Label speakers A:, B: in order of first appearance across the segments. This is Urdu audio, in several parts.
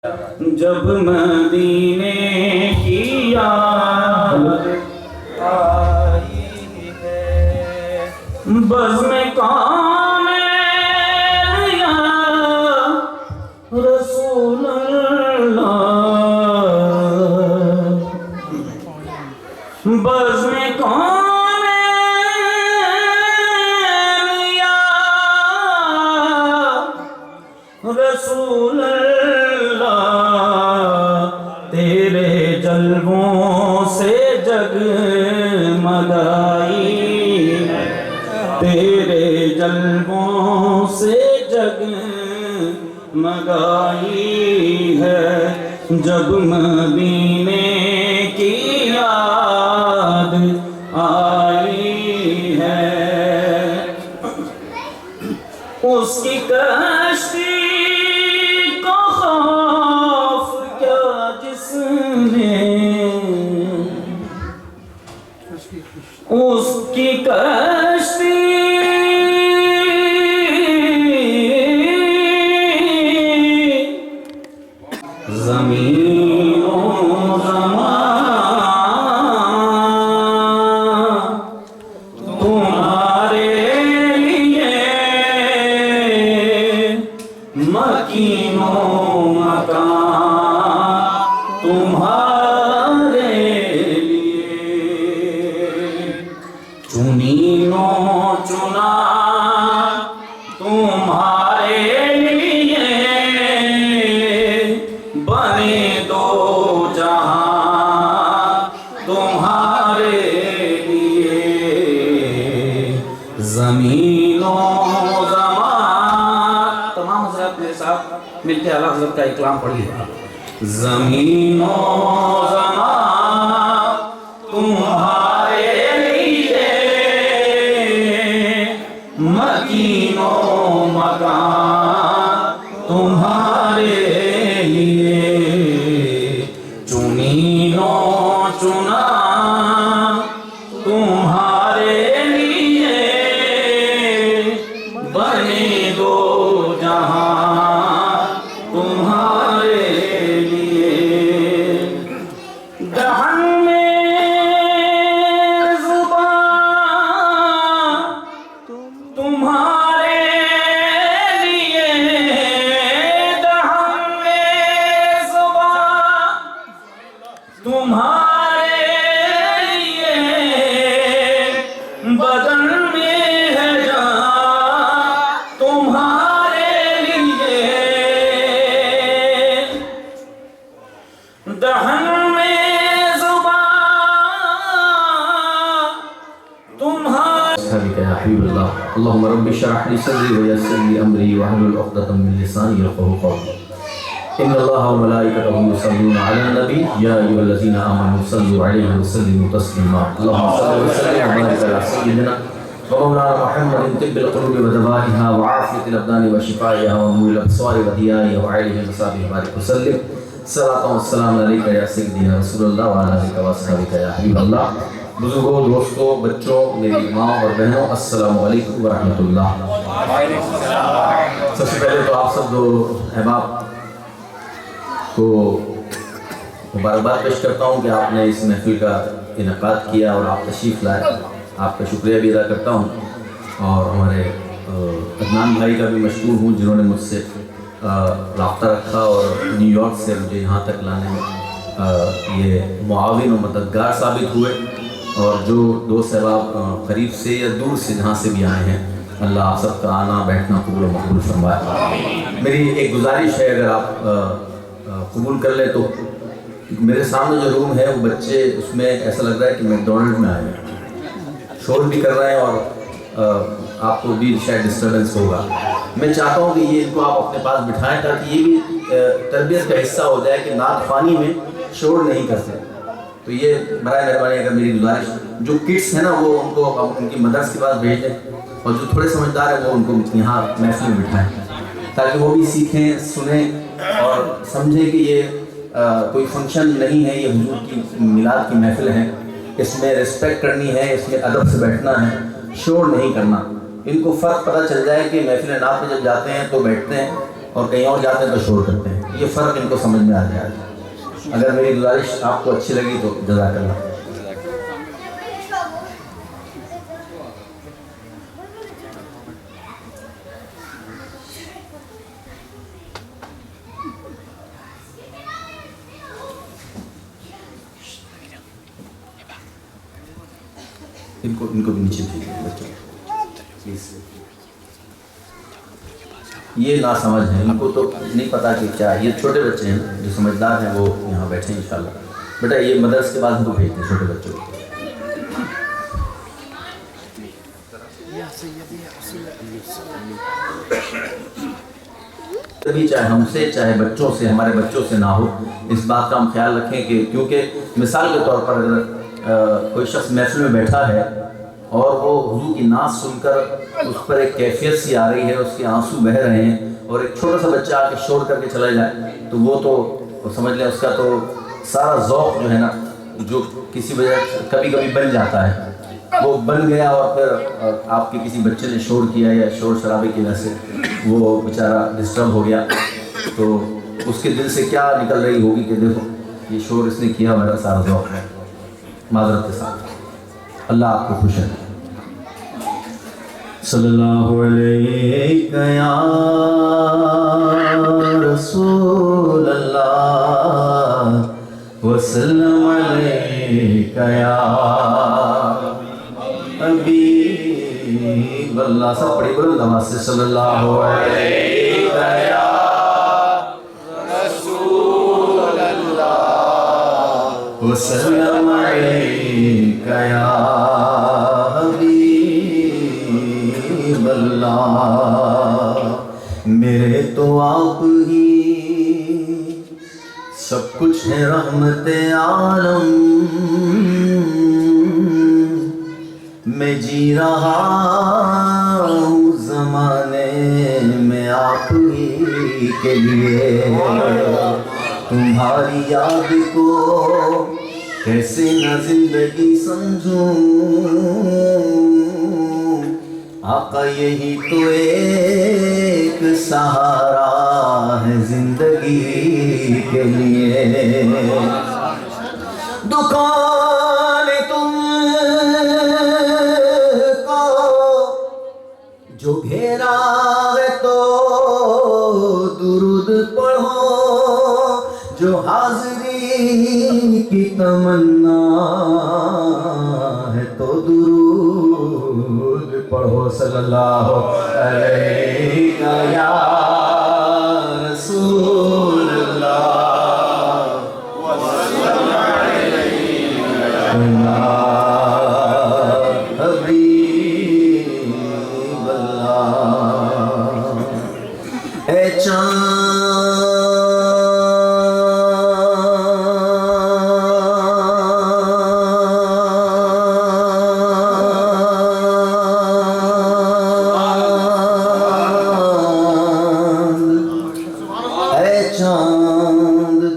A: جب مدینے کی یاد آئی ہے بزم کامل یا رسول اللہ، بزم کامل یا رسول تیرے جلووں سے جگمگائی ہے، تیرے جلووں سے جگمگائی ہے، جب مدینے کی یاد آئی ہے۔ اس کی کشتی کو خوف کیا جس نے، اس کی کشتی زمین و زمان تمہارے لیے مکین و مکان تمہارے لیے، چنین و چنا تمہارے لیے، بنے دو جہاں تمہارے لیے، زمین و زمان۔ تمام حضرات میرے ساتھ مل کے اعلیٰ حضرت کا اکرام پڑھیے۔ زمین و زمان تمہارے لیے، مکین و مکان تمہارے لیے، چنین و چنا تمہارے لیے، بنے دو جہاں تمہارے لیے، دہن میں زبان تمہارے لیے، دہن میں زبان تمہارے لیے، بدن میں ہے جان تمہارے لیے، دہن میں زبان تمہارے۔
B: أصحابك يا حبيب الله، اللهم رب اشرح لي صدري ويسر لي أمري واحلل عقدة من لساني يفقهوا قولي. إن الله وملائكته يصلون على النبي يا أيها الذين آمنوا صلوا عليه وسلموا تسليما. اللهم صل وسلم وبارك على سيدنا ومولانا محمد طب القلوب ودوائها وعافية الأبدان وشفائها ونور الأبصار وضيائها وعليه وصحبه وبارك وسلم. صلاة والسلام عليك يا سيدي يا رسول الله وعلى آلك وأصحابك يا حبيب الله. بزرگوں، دوستوں، بچوں، میری ماں اور بہنوں، السلام علیکم ورحمۃ اللہ۔ سب سے پہلے تو آپ سب دو احباب کو مبارکباد پیش کرتا ہوں کہ آپ نے اس محفل کا انعقاد کیا اور آپ تشریف لائے، آپ کا شکریہ بھی ادا کرتا ہوں، اور ہمارے عدنان بھائی کا بھی مشکور ہوں جنہوں نے مجھ سے رابطہ رکھا اور نیو یارک سے مجھے یہاں تک لانے میں یہ معاون و مددگار ثابت ہوئے، اور جو دوست احباب قریب سے یا دور سے جہاں سے بھی آئے ہیں، اللہ آپ سب کا آنا بیٹھنا قبول و مقبول فرمائے۔ میری ایک گزارش ہے، اگر آپ قبول کر لیں تو میرے سامنے جو روم ہے وہ بچے اس میں ایسا لگ رہا ہے کہ میکڈونلڈ میں آئے ہیں، شور بھی کر رہے ہیں اور آپ کو بھی شاید ڈسٹربنس ہوگا۔ میں چاہتا ہوں کہ یہ ان کو آپ اپنے پاس بٹھائیں تاکہ یہ بھی تربیت کا حصہ ہو جائے کہ نعت خوانی میں شور نہیں کرتے۔ تو یہ برائے مہربانی اگر میری گزارش، جو کڈس ہیں نا وہ ان کو ان کی مدرس کے پاس بھیج دیں، اور جو تھوڑے سمجھدار ہیں وہ ان کو یہاں محفل میں بٹھائیں تاکہ وہ بھی سیکھیں، سنیں اور سمجھیں کہ یہ کوئی فنکشن نہیں ہے، یہ حضور کی میلاد کی محفل ہے، اس میں رسپیکٹ کرنی ہے، اس میں ادب سے بیٹھنا ہے، شور نہیں کرنا۔ ان کو فرق پتہ چل جائے کہ محفل نعت میں جب جاتے ہیں تو بیٹھتے ہیں اور کہیں اور جاتے ہیں تو شور کرتے ہیں۔ یہ فرق ان کو سمجھ میں آ جائے. اگر میری گزارش آپ کو اچھی لگی تو جزاک اللہ. ان کو بھی نیچے بھیجیے بچوں پلیز. یہ نا سمجھ ہیں، ان کو تو نہیں پتا کہ کیا. یہ چھوٹے بچے ہیں جو سمجھدار ہیں وہ یہاں بیٹھے ہیں انشاءاللہ. بیٹا یہ مدرسے کے بعد ان کو بھیجتے ہیں چھوٹے بچوں کو. کبھی چاہے ہم سے چاہے بچوں سے، ہمارے بچوں سے نہ ہو، اس بات کا ہم خیال رکھیں کہ کیونکہ مثال کے طور پر اگر کوئی شخص محفل میں بیٹھا ہے اور وہ حضور کی نعت سن کر اس پر ایک کیفیت سی آ رہی ہے، اس کے آنسو بہہ رہے ہیں، اور ایک چھوٹا سا بچہ آ کے شور کر کے چلا جائے تو وہ تو سمجھ لیں اس کا تو سارا ذوق جو ہے نا، جو کسی وجہ کبھی کبھی بن جاتا ہے، وہ بن گیا. اور پھر آپ کے کسی بچے نے شور کیا یا شور شرابے کی وجہ سے وہ بیچارہ ڈسٹرب ہو گیا تو اس کے دل سے کیا نکل رہی ہوگی کہ دیکھو یہ شور اس نے کیا، میرا سارا ذوق ہے. معذرت کے ساتھ اللہ آپ کو خوش ہے. صلی اللہ علیہ یا رسول اللہ وسلم علیہ یا حبیب اللہ. سب بڑی بلند آواز سے صلی اللہ علیہ یا رسول اللہ وسلم علیہ یا حبیب اللہ. میرے تو آپ ہی سب کچھ ہے رحمت عالم، میں جی رہا ہوں زمانے میں آپ ہی کے لیے. تمہاری یاد کو کیسے نہ زندگی سمجھوں، آقا یہی تو ایک سہارا ہے زندگی کے لیے. دکان تم کو جو گھیرا ہے تو درود پڑھو، جو حاضری کی تمنا ہے تو درود پڑھو. صلی اللہ علیہ یا رسول اللہ وسلم علیہ یا حبیب اللہ. اے چاند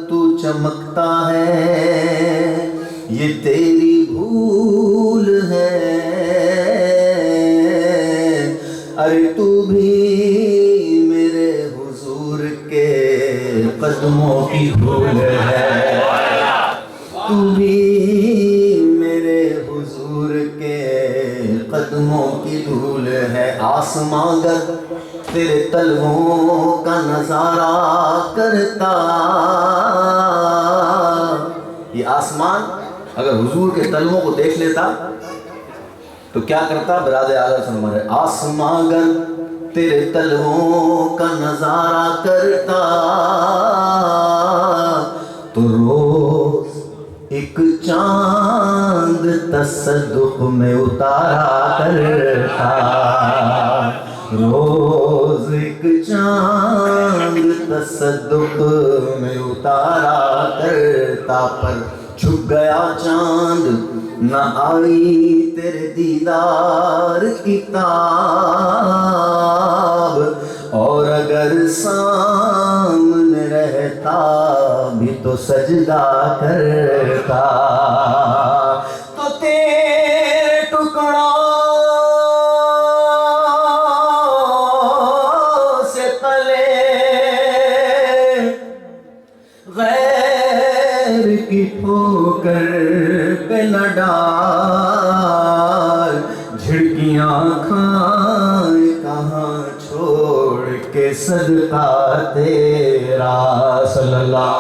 B: تو چمکتا ہے، یہ تیری بھول ہے. ارے تو بھی میرے حضور کے قدموں کی دھول ہے، تو بھی میرے حضور کے قدموں کی دھول ہے. آسمان گر تیرے تلووں کا نظارہ کرتا، یہ آسمان اگر حضور کے تلووں کو دیکھ لیتا تو کیا کرتا؟ برادر اعلیٰ فرماتے ہیں آسمان گر تیرے تلووں کا نظارہ کرتا تو روز ایک چاند تصدق میں اتارا کرتا، روز ایک چاند تصدق میں اتارا کرتا. پر چھپ گیا چاند نہ آئی تیرے دیدار کی تاب، اور اگر سامنے رہتا بھی تو سجدہ کرتا. تو تیرے ٹکڑوں غیر کی ٹھوکر پہ نہ ڈال، جھڑکیاں کھائے کہاں چھوڑ کے صدقہ تیرا صلی اللہ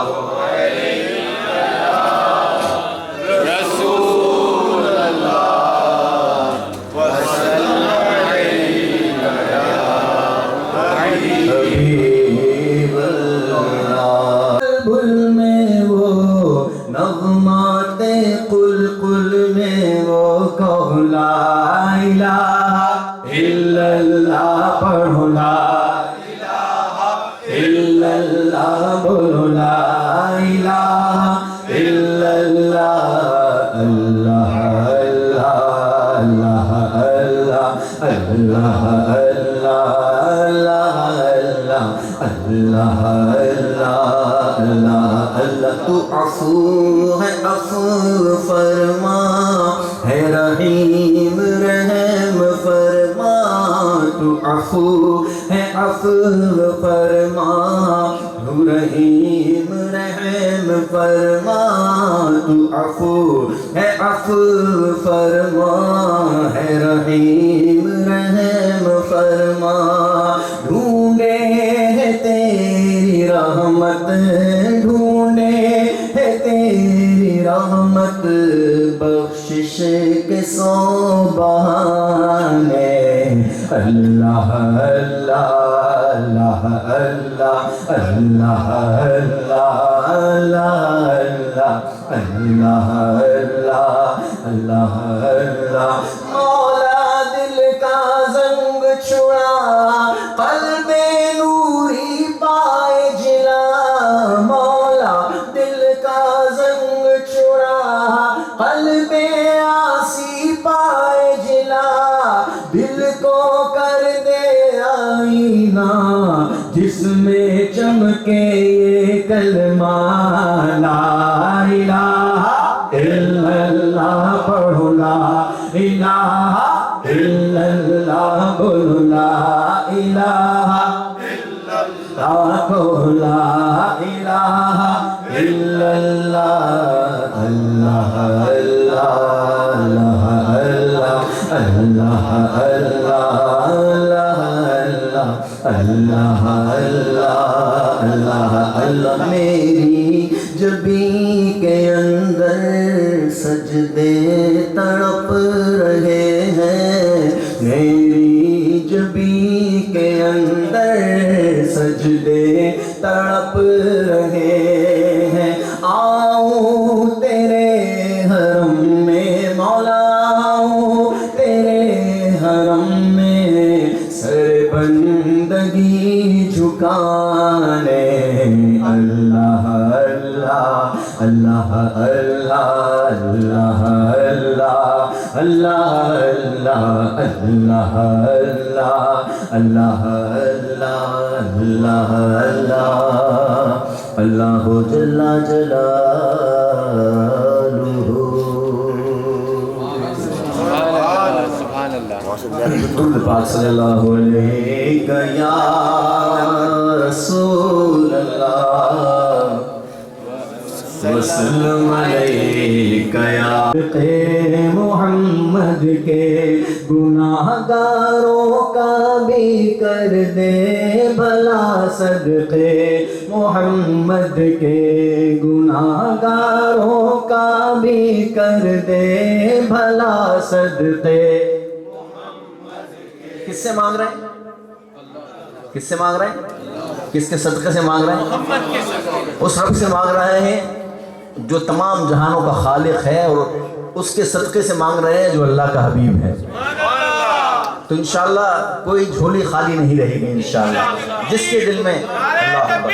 B: تو عفو ہے عفو فرما ہے رحیم رحم فرما، تو عفو ہے عفو فرما رحیم رحم فرما، تو عفو ہے عفو فرما ہے رحیم رحم فرما، ڈھونڈے ہے تیری رحمت ڈھونڈے ہے تیری رحمت، بخشش کے سو بہانے، اللہ اللہ اللہ اللہ اللہ اللہ اللہ اللہ اللہ اللہ، مولا دل کا زنگ چھڑا قلب نوری پائے جلا، مولا دل کا زنگ چھڑا قلب آسی پائے جلا، دل کو کر دے آئینہ جس میں چمکے یہ کلمہ لا الہ الا اللہ، پڑھو لا الہ الا اللہ، بولو لا الہ الا اللہ، کہو لا الہ الا اللہ، اللہ اللہ اللہ اللہ اللہ اللہ اللہ اللہ، میری جبیں کے اندر سجدے تڑپ رہے ہیں، میری جبیں کے اندر سجدے تڑپ رہے ہیں، آؤں تیرے حرم میں مولا آؤں تیرے حرم میں، سر بندگی جھکانے، اللہ اللہ اللہ اللہ اللہ اللہ اللہ اللہ اللہ اللہ اللہ اللہ جل جلالہ، درود پاک صلی اللہ علیہ یا رسول اللہ، وسلم علیک یا محمد کے گناہ گاروں کا بھی کر دے بھلا، صدقے محمد کے گناہ گاروں کا بھی کر دے بھلا، صدقے کس سے مانگ رہے ہیں؟ کس سے مانگ رہے ہیں؟ کس کے صدقے سے مانگ رہے ہیں؟ اس رب سے مانگ رہے ہیں جو تمام جہانوں کا خالق ہے، اور اس کے صدقے سے مانگ رہے ہیں جو اللہ کا حبیب ہے۔ تو انشاءاللہ کوئی جھولی خالی نہیں رہے گی انشاءاللہ، جس کے دل میں اللہ اکبر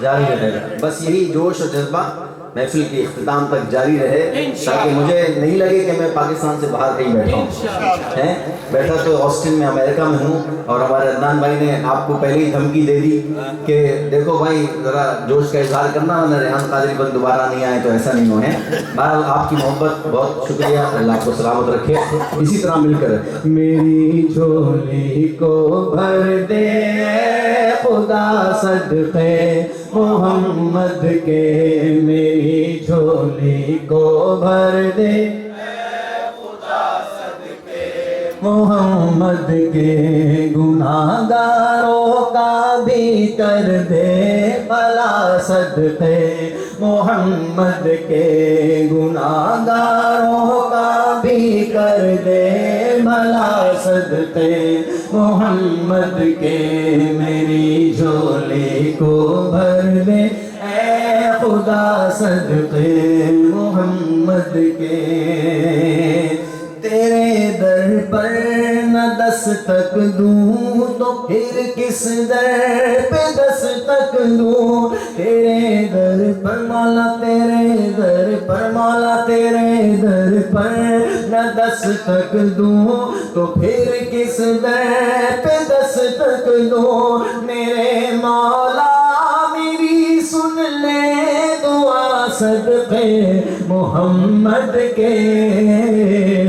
B: جاری رہے گا، بس یہی جوش و جذبہ محفل کے اختتام تک جاری رہے، تاکہ مجھے نہیں لگے کہ میں پاکستان سے باہر کہیں بیٹھا ہوں. بیٹھا تو آسٹن میں امریکہ میں ہوں، اور ہمارے عدنان بھائی نے آپ کو پہلے ہی دھمکی دے دی کہ دیکھو بھائی ذرا جوش کا اظہار کرنا، ورنہ ریحان قادری بند دوبارہ نہیں آئے تو ایسا نہیں ہو ہے. بہرحال آپ کی محبت بہت شکریہ، اللہ آپ کو سلامت رکھے. اسی طرح مل کر میری جھولی کو بھر دے خدا صدقے محمد کے، میری جھولی کو بھر دے محمد کے، گناہ گاروں کا بھی کر دے بھلا صدقے محمد کے، گناہ گاروں کا بھی کر دے بھلا صدقے محمد کے، میری جھولی کو بھر دے اے خدا صدقے محمد کے. تیرے در پر نہ دستک دوں تو پھر کس در پہ دستک دوں، تیرے در پر مولا، تیرے در پر مولا، تیرے در پر نہ دستک دوں تو پھر کس در پہ دستک دوں. میرے مولا میری سن لے دعا صدقے محمد کے،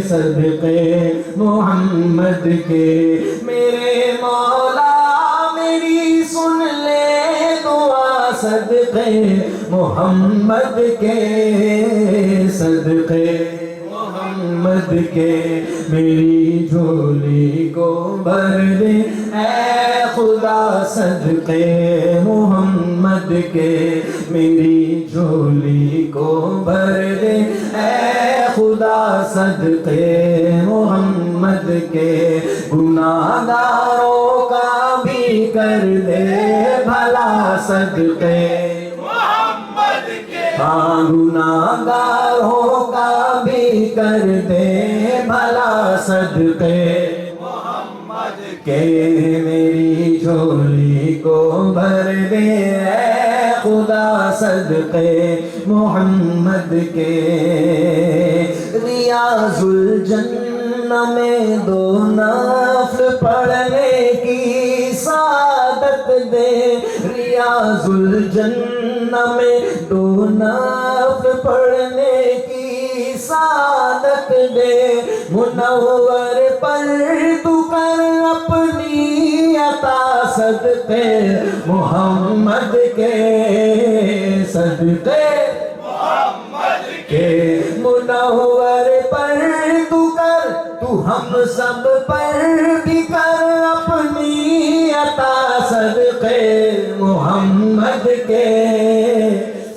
B: صدقے محمد کے، میرے مولا میری سن لے دعا صدقے محمد کے، صدقے محمد کے، میری جھولی کو بھر دے اے خدا صدقے محمد کے، میری جھولی کو بھر دے اے خدا صدقے محمد کے، گناہ گاروں کا بھی کر دے بھلا صدقے محمد کے، ہاں گناہ گاروں کا بھی کر دے بھلا صدقے کہ میری جھولی کو بھر دے اے خدا صدقے محمد کے. ریاض الجنہ میں دو نفل پڑھنے کی سعادت دے، ریاض الجنہ میں دو نفل پڑھنے کی سعادت دے، منور پر تو کر اپنی عطا صدقے محمد کے، صدقے محمد کے، منور پر تو کر، تو ہم سب پر بھی کر اپنی عطا صدقے محمد کے،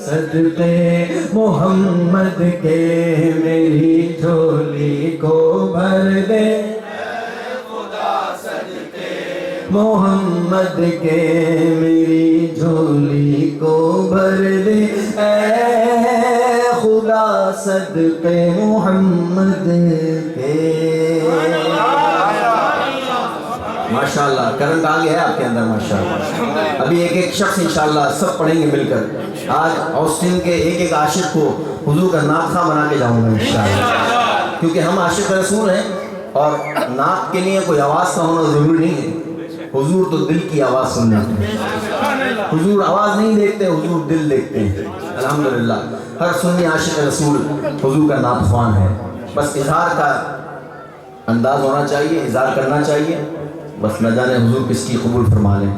B: صدقے محمد کے، میری جھولی کو بھر دے محمد کے، میری جھولی کو بھر دے اے خدا صدقے محمد کے. ماشاءاللہ کرنٹ آ گیا ہے آپ کے اندر ماشاءاللہ. ابھی ایک ایک شخص انشاءاللہ سب پڑھیں گے مل کر. آج آسٹن کے ایک ایک عاشق کو حضور کا نعت خواں بنا کے جاؤں گا انشاءاللہ، کیونکہ ہم عاشق رسول ہیں اور نعت کے لیے کوئی آواز کا ہونا ضروری نہیں ہے. حضور تو دل کی آواز سننا ہے، حضور آواز نہیں دیکھتے، حضور دل دیکھتے ہیں. الحمدللہ ہر سنی عاشق رسول حضور کا نعت خوان ہے. بس اظہار کا انداز ہونا چاہیے، اظہار کرنا چاہیے، بس نہ جانے حضور کس کی قبول فرما لیں.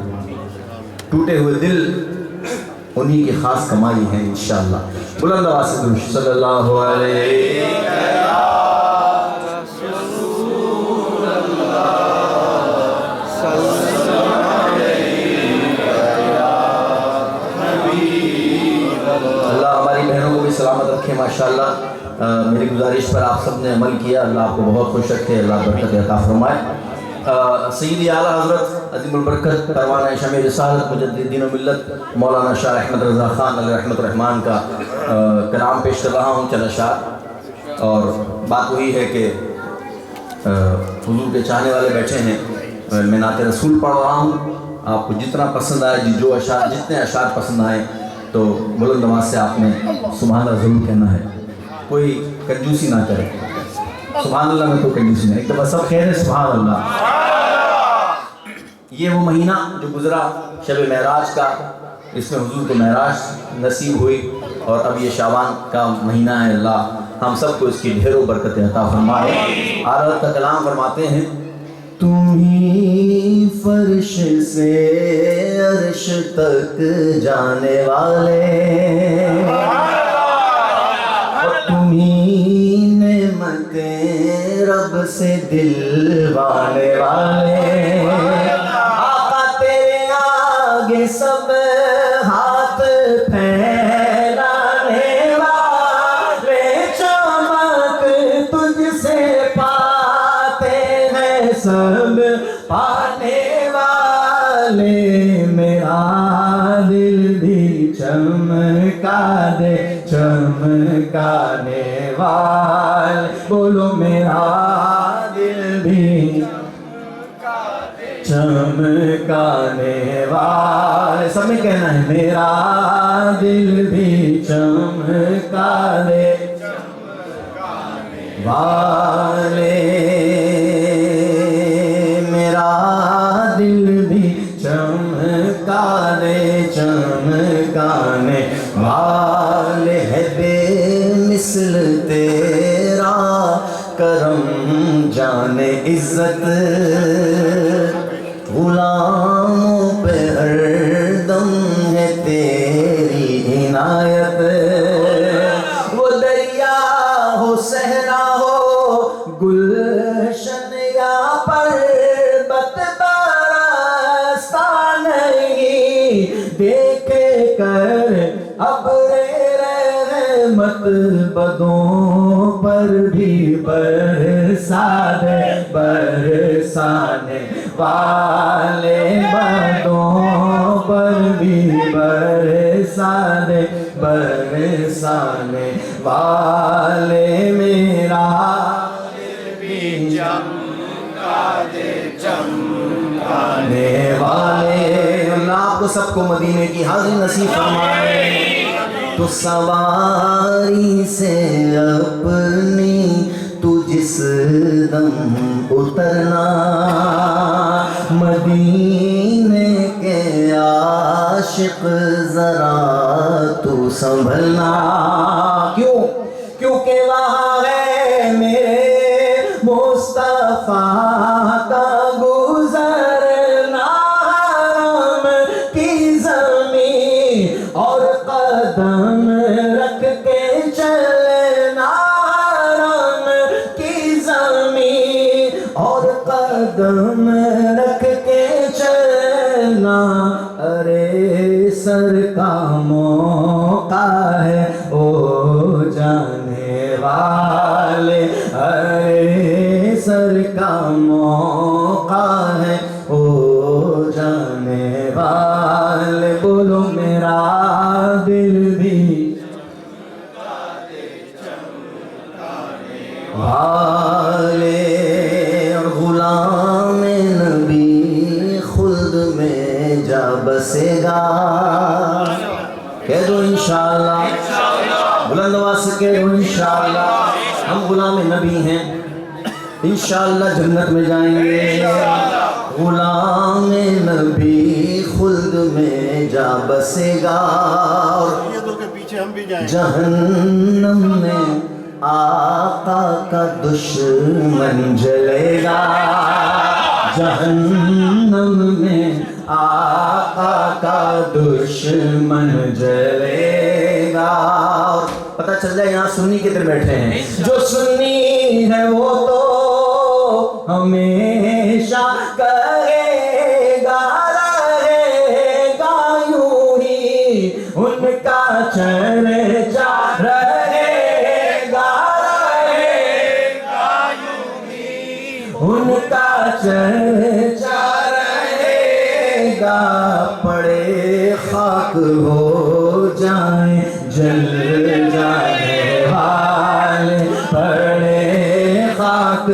B: ٹوٹے ہوئے دل انہی کی خاص کمائی ہے انشاءاللہ. بلند آواز سے درود صلی اللہ علیہ سلامت رکھے. ماشاءاللہ میری گزارش پر آپ سب نے عمل کیا، اللہ آپ کو بہت خوش رکھے، اللہ برکت عطا فرمائے. سیدی اعلیٰ حضرت عظیم البرکت پروانہ شمع رسالت مجدد دین و ملت مولانا شاہ احمد رضا خان علیہ رحمۃ الرحمن کا کلام پیش کر رہا ہوں چند اشعار. اور بات وہی ہے کہ حضور کے چاہنے والے بیٹھے ہیں، میں نعت رسول پڑھ رہا ہوں. آپ کو جتنا پسند آئے، جو اشعار جتنے اشعار پسند آئیں تو بلند آواز سے آپ نے سبحان اللہ ضرور کہنا ہے، کوئی کنجوسی نہ کرے، سبحان اللہ میں کوئی کنجوسی نہیں، ایک دفعہ سب کہہ رہے سبحان اللہ۔ یہ وہ مہینہ جو گزرا شب معراج کا، اس میں حضور کو معراج نصیب ہوئی، اور اب یہ شعبان کا مہینہ ہے۔ اللہ ہم سب کو اس کی ڈھیروں برکتیں عطا فرمائے۔ حضرت کا کلام فرماتے ہیں، تم ہی فرش سے عرش تک جانے والے، اور تم ہی نعمتیں رب سے دلوانے والے، آقا تیرے آگے سب ہاتھ پھیلانے والے، چمک تجھ سے پاتے ہیں سب پانے والے، میرا دل بھی چمکا دے چمکانے والے، بولو میرا دل بھی چمکانے والے، سب میں کہنا ہے میرا دل بھی چمکانے والے، میرا دل بھی چمکانے چمکانے والے، ہے بے مثل تیرا کرم جانے عزت، غلاموں پہ ہر دم ہے تیری عنایت، وہ دریا ہو صحرا ہو گلشن یا پربت برستا نہیں، دیکھے کر ابر رحمت بدوں پر بھی برسا دے، برسانے والے بدوں پر بھی برسا دے، برسانے والے، میرا دل بھی چمکا دے چمکانے والے۔ اللہ آپ کو سب کو مدینے کی حاضری نصیب فرمائے۔ تو سواری سے اپنی تو جس دم اترنا، مدینے کے عاشق ذرا تو سنبھلنا، کیوں؟ کیونکہ وہاں ہے میرے مصطفیٰ کا گزرنا، حرم کی زمین اور قدم رکھ کے چلنا، حرم کی زمین اور قدم رکھ کے چلنا، ارے سر کا موقع ہے او جانے والے، ارے سر کا موقع ہے او جانے والے، بولو میرا دل بھی والے، اور غلام نبی خلد میں جا بسے گا، کہہ دو انشاءاللہ، بلند آواز سے کہہ دو انشاءاللہ، ہم غلام نبی ہیں، انشاءاللہ جنت میں جائیں گے، غلام نبی خلد میں جا بسے گا، جہنم میں آقا کا دشمن جلے گا، جہنم میں آقا کا دشمن جلے گا۔ اور پتہ چل جائے یہاں سنی کدھر بیٹھے ہیں، جو سنی ہے وہ تو ہمیشہ کہے گا، رہے گا یوں ہی ان کا چرچا، رہے گا یوں ہی ان کا چرچا، رہے گا پڑے خاک ہو جائیں جل جانے والے، پڑے خاک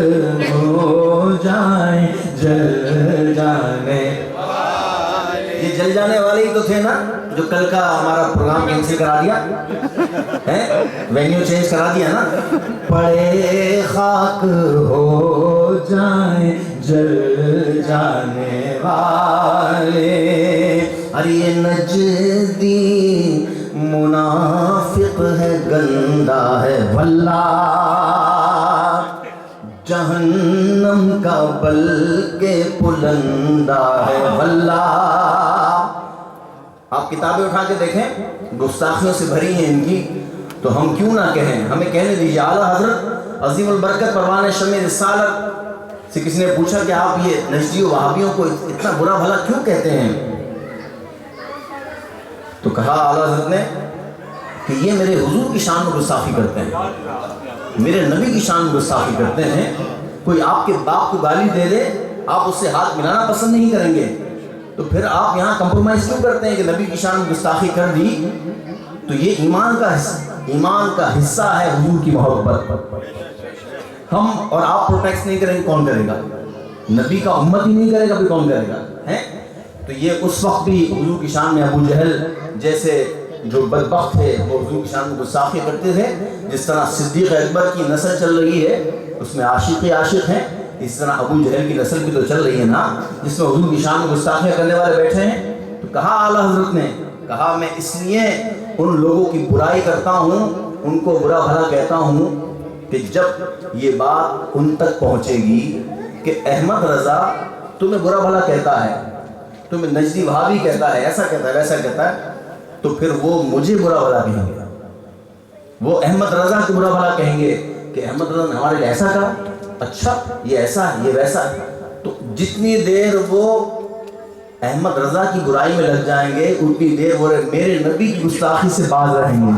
B: ہو جائیں جل جانے والے، یہ جل جانے والے ہی تو تھے نا جو کل کا ہمارا پروگرام کینسل کرا دیا ہے، وینیو چینج کرا دیا نا، پڑے خاک ہو جائیں جل جانے والے، ارے یہ نجدی منافق ہے، گندا ہے واللہ، جہنم کا بلکہ پلندہ ہے واللہ۔ آپ کتابیں اٹھا کے دیکھیں، گستاخیوں سے بھری ہیں ان کی، تو ہم کیوں نہ کہیں، ہمیں کہنے دیجیے۔ اعلیٰ حضرت عظیم البرکت پروان شمع رسالت سے کسی نے پوچھا کہ آپ یہ نجدی و وہابیوں کو اتنا برا بھلا کیوں کہتے ہیں؟ تو کہا اعلیٰ حضرت نے کہ یہ میرے حضور کی شان میں گستاخی کرتے ہیں، میرے نبی کی شان میں گستاخی کرتے ہیں۔ کوئی آپ کے باپ کو گالی دے دے، آپ اس سے ہاتھ ملانا پسند نہیں کریں گے، تو پھر آپ یہاں کمپرومائز کیوں کرتے ہیں کہ نبی کی شان میں گستاخی کر دی؟ تو یہ ایمان کا حصہ ہے حضور کی محبت۔ ہم اور آپ پروٹیکٹ نہیں کریں گے، کون کرے گا؟ نبی کا امت ہی نہیں کرے گا، پھر کون کرے گا؟ تو یہ اس وقت بھی حضور کی شان میں ابو جہل جیسے جو بدبخت تھے وہ حضور کی شان میں گستاخی کرتے تھے۔ جس طرح صدیق اکبر کی نسل چل رہی ہے اس میں عاشق ہیں، اس طرح ابو جہل کی نسل بھی تو چل رہی ہے نا، جس میں حضور کی شان میں گستاخیاں کرنے والے بیٹھے ہیں۔ تو کہا اعلیٰ حضرت نے، کہا میں اس لیے ان لوگوں کی برائی کرتا ہوں، ان کو برا بھلا کہتا ہوں کہ جب یہ بات ان تک پہنچے گی کہ احمد رضا تمہیں برا بھلا کہتا ہے، تمہیں نجدی وہابی کہتا ہے، ایسا کہتا ہے ویسا کہتا ہے، تو پھر وہ مجھے برا بھلا کہیں گے، وہ احمد رضا کو برا بھلا کہیں گے کہ احمد رضا نے ہمارے لیے ایسا کہا، اچھا یہ ایسا ہے یہ ویسا ہے۔ تو جتنی دیر وہ احمد رضا کی برائی میں لگ جائیں گے اتنی دیر وہ میرے نبی کی گستاخی سے باز رہیں گے،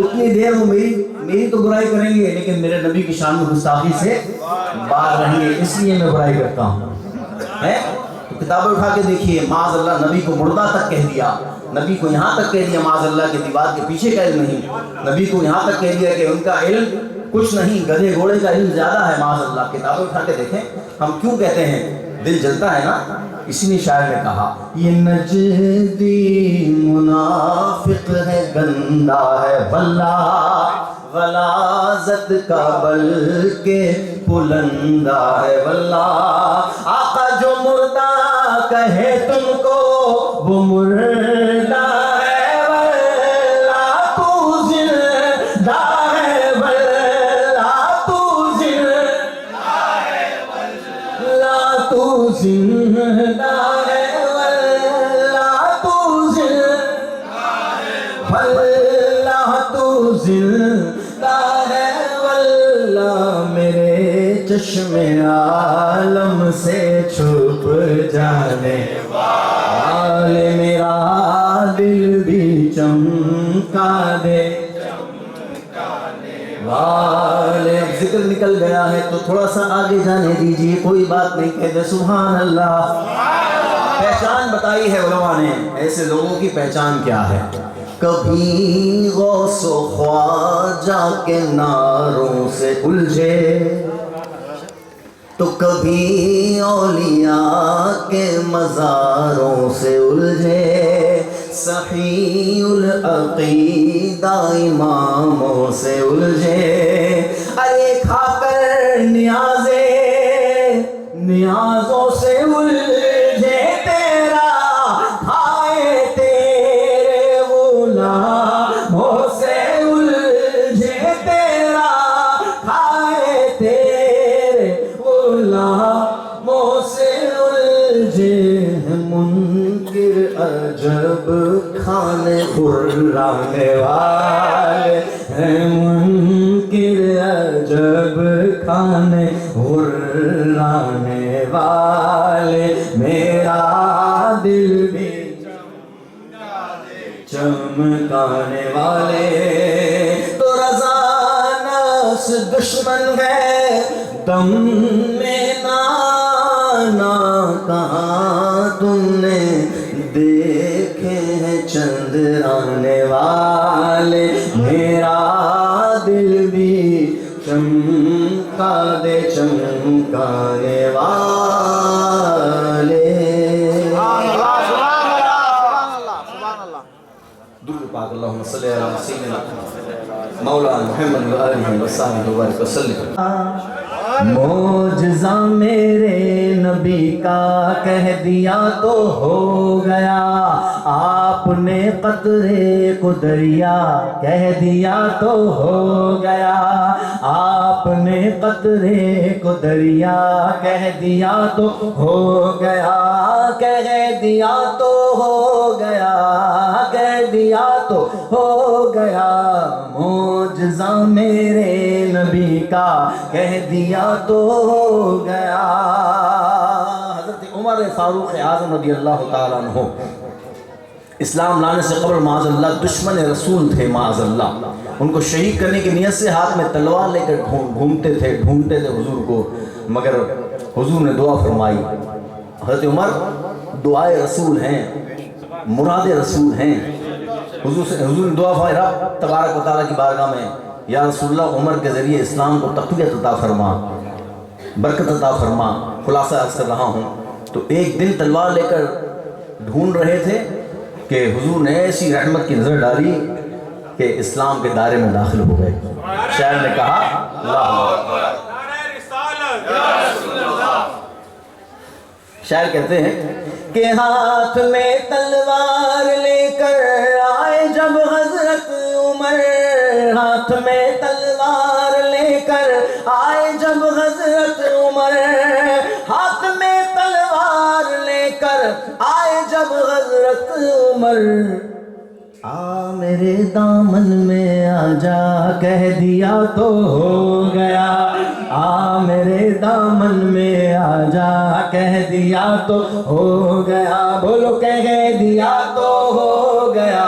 B: اتنی دیر وہ میری تو برائی کریں گے لیکن میرے نبی کی شان میں گستاخی سے باز رہیں گے، اس لیے میں برائی کرتا ہوں۔ تو کتابیں اٹھا کے دیکھیے، معاذ اللہ نبی کو مردہ تک کہہ دیا، نبی کو یہاں تک کہہ دیا معاذ اللہ کہ دیوار کے پیچھے کا علم نہیں، نبی کو یہاں تک کہہ دیا کہ ان کا علم کچھ نہیں، گدھے گھوڑے کا علم زیادہ ہے معاذ اللہ۔ کتابیں اٹھا کے دیکھیں، ہم کیوں کہتے ہیں؟ دل جلتا ہے نا۔ اسی نے شاعر نے کہا یہ نجدی منافق ہے، گندا ہے واللہ، غلاظت کا بلکہ پلندہ ہے واللہ، آقا جو مردہ کہے تم کو وہ مردہ ہے واللہ، تو زندہ ہے واللہ، تو زندہ ہے واللہ، تو زندہ ہے واللہ، تو زندہ ہے واللہ، تو زندہ ہے واللہ، میرے چشم عالم سے چھپ جانے والے، میرا دل بھی چمکا دے والے۔ اب ذکر نکل گیا ہے تو تھوڑا سا آگے جانے دیجیے، کوئی بات نہیں، کہتے سبحان اللہ۔ پہچان بتائی ہے علماء نے، ایسے لوگوں کی پہچان کیا ہے؟ کبھی غوث و خواجہ کے نعروں سے الجھے، تو کبھی اولیاء کے مزاروں سے الجھے، صحیح العقیدہ اماموں سے الجھے، ارے کھا کر نیازوں سے الجھے، تیرا کھائے تیرے غلاموں سے الجھے، تیرا کھائے تیرے غلاموں سے الجھے، منکر عجب کھانے کھلانے والے ہیں، منکر عجب کھانے کھلانے والے، میرا دل بھی چمکانے والے، تو رضا نفس دشمن ہے، دم میں نانا کہاں تم نے دیکھے ہیں چندرانے والے، میرا دل بھی چمکا دے چمکانے والے۔ صلی علی سیدنا مولانا محمد و آلہ وصحبہ وسلم.
C: معجزہ میرے نبی کا کہہ دیا تو ہو گیا، آپ نے قطرے کو دریا کہہ دیا تو ہو گیا، آپ نے قطرے کو دریا کہہ دیا تو ہو گیا، کہہ دیا تو ہو گیا، کہہ دیا تو ہو گیا، معجزہ میرے نبی کا کہہ دیا تو ہو گیا. حضرت عمر فاروق اعظم رضی اللہ تعالیٰ عنہ اسلام لانے سے قبل معاذ اللہ دشمن رسول تھے. معاذ اللہ ان کو شہید کرنے کی نیت سے ہاتھ میں تلوار لے کر ڈھونڈتے تھے حضور کو، مگر حضور نے دعا فرمائی. حضرت عمر دعائے رسول ہیں، مراد رسول ہیں. حضور نے دعا فرمائی رب تبارک و تعالیٰ کی بارگاہ میں، یا رسول اللہ عمر کے ذریعے اسلام کو تقویت عطا فرما، برکت عطا فرما. خلاصہ عرض کر رہا ہوں تو ایک دن تلوار لے کر ڈھونڈ رہے تھے کہ حضور نے ایسی رحمت کی نظر ڈالی کہ اسلام کے دائرے میں داخل ہو گئے. شاعر نے کہا شاعر کہتے ہیں کہ ہاتھ میں تلوار لے کر آئے جب حضرت عمر، ہاتھ میں تلوار لے کر آئے جب حضرت عمر، ہاتھ میں تلوار لے کر آئے جب حضرت عمر، آ میرے دامن میں آ جا کہہ دیا تو ہو گیا، آ میرے دامن میں آ جا کہہ دیا تو ہو گیا. بولو کہہ دیا تو ہو گیا،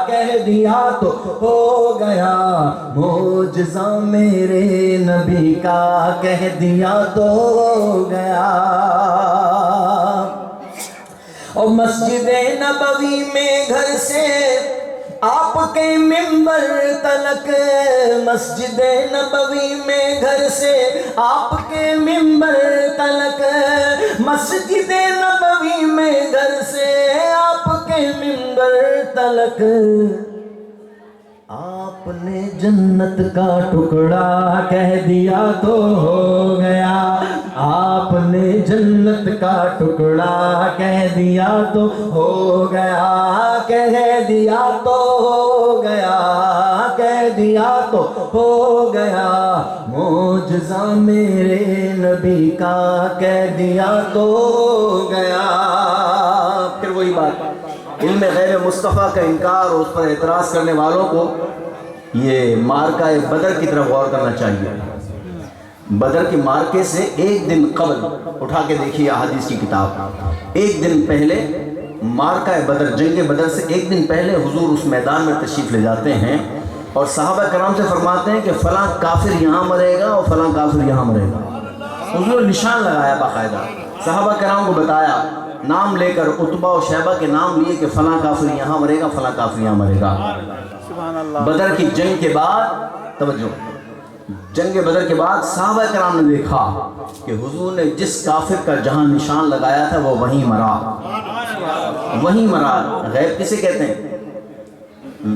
C: کہہ دیا تو ہو گیا، معجزہ میرے نبی کا کہہ دیا تو ہو گیا. اور مسجد نبوی میں گھر سے آپ کے ممبر تلک، مسجد نبوی میں گھر سے آپ کے ممبر تلک، مسجد نبوی میں گھر سے آپ کے ممبر تلک، آپ نے جنت کا ٹکڑا کہہ دیا تو ہو گیا، آپ نے جنت کا ٹکڑا کہہ دیا تو ہو گیا، کہہ دیا تو ہو گیا، کہہ دیا تو ہو گیا، معجزہ میرے نبی کا کہہ دیا تو ہو گیا. پھر وہی بات، علم غیر مصطفیٰ کا انکار اور اس پر اعتراض کرنے والوں کو یہ مارکہ بدر کی طرف غور کرنا چاہیے. بدر کے مارکے سے ایک دن قبل اٹھا کے دیکھیے احادیث کی کتاب، ایک دن پہلے مارکہ بدر، جنگ بدر سے ایک دن پہلے حضور اس میدان میں تشریف لے جاتے ہیں اور صحابہ کرام سے فرماتے ہیں کہ فلاں کافر یہاں مرے گا اور فلاں کافر یہاں مرے گا. حضور نے نشان لگایا باقاعدہ، صحابہ کرام کو بتایا، نام لے کر عتبہ و شیبہ کے نام لیے کہ فلاں کافر یہاں مرے گا، فلاں کافر یہاں مرے گا. بدر کی جنگ کے بعد توجہ، جنگ بدر کے بعد صحابہ کرام نے دیکھا کہ حضور نے جس کافر کا جہاں نشان لگایا تھا وہ وہیں مرا، وہیں مرا. غیب کسے کہتے ہیں؟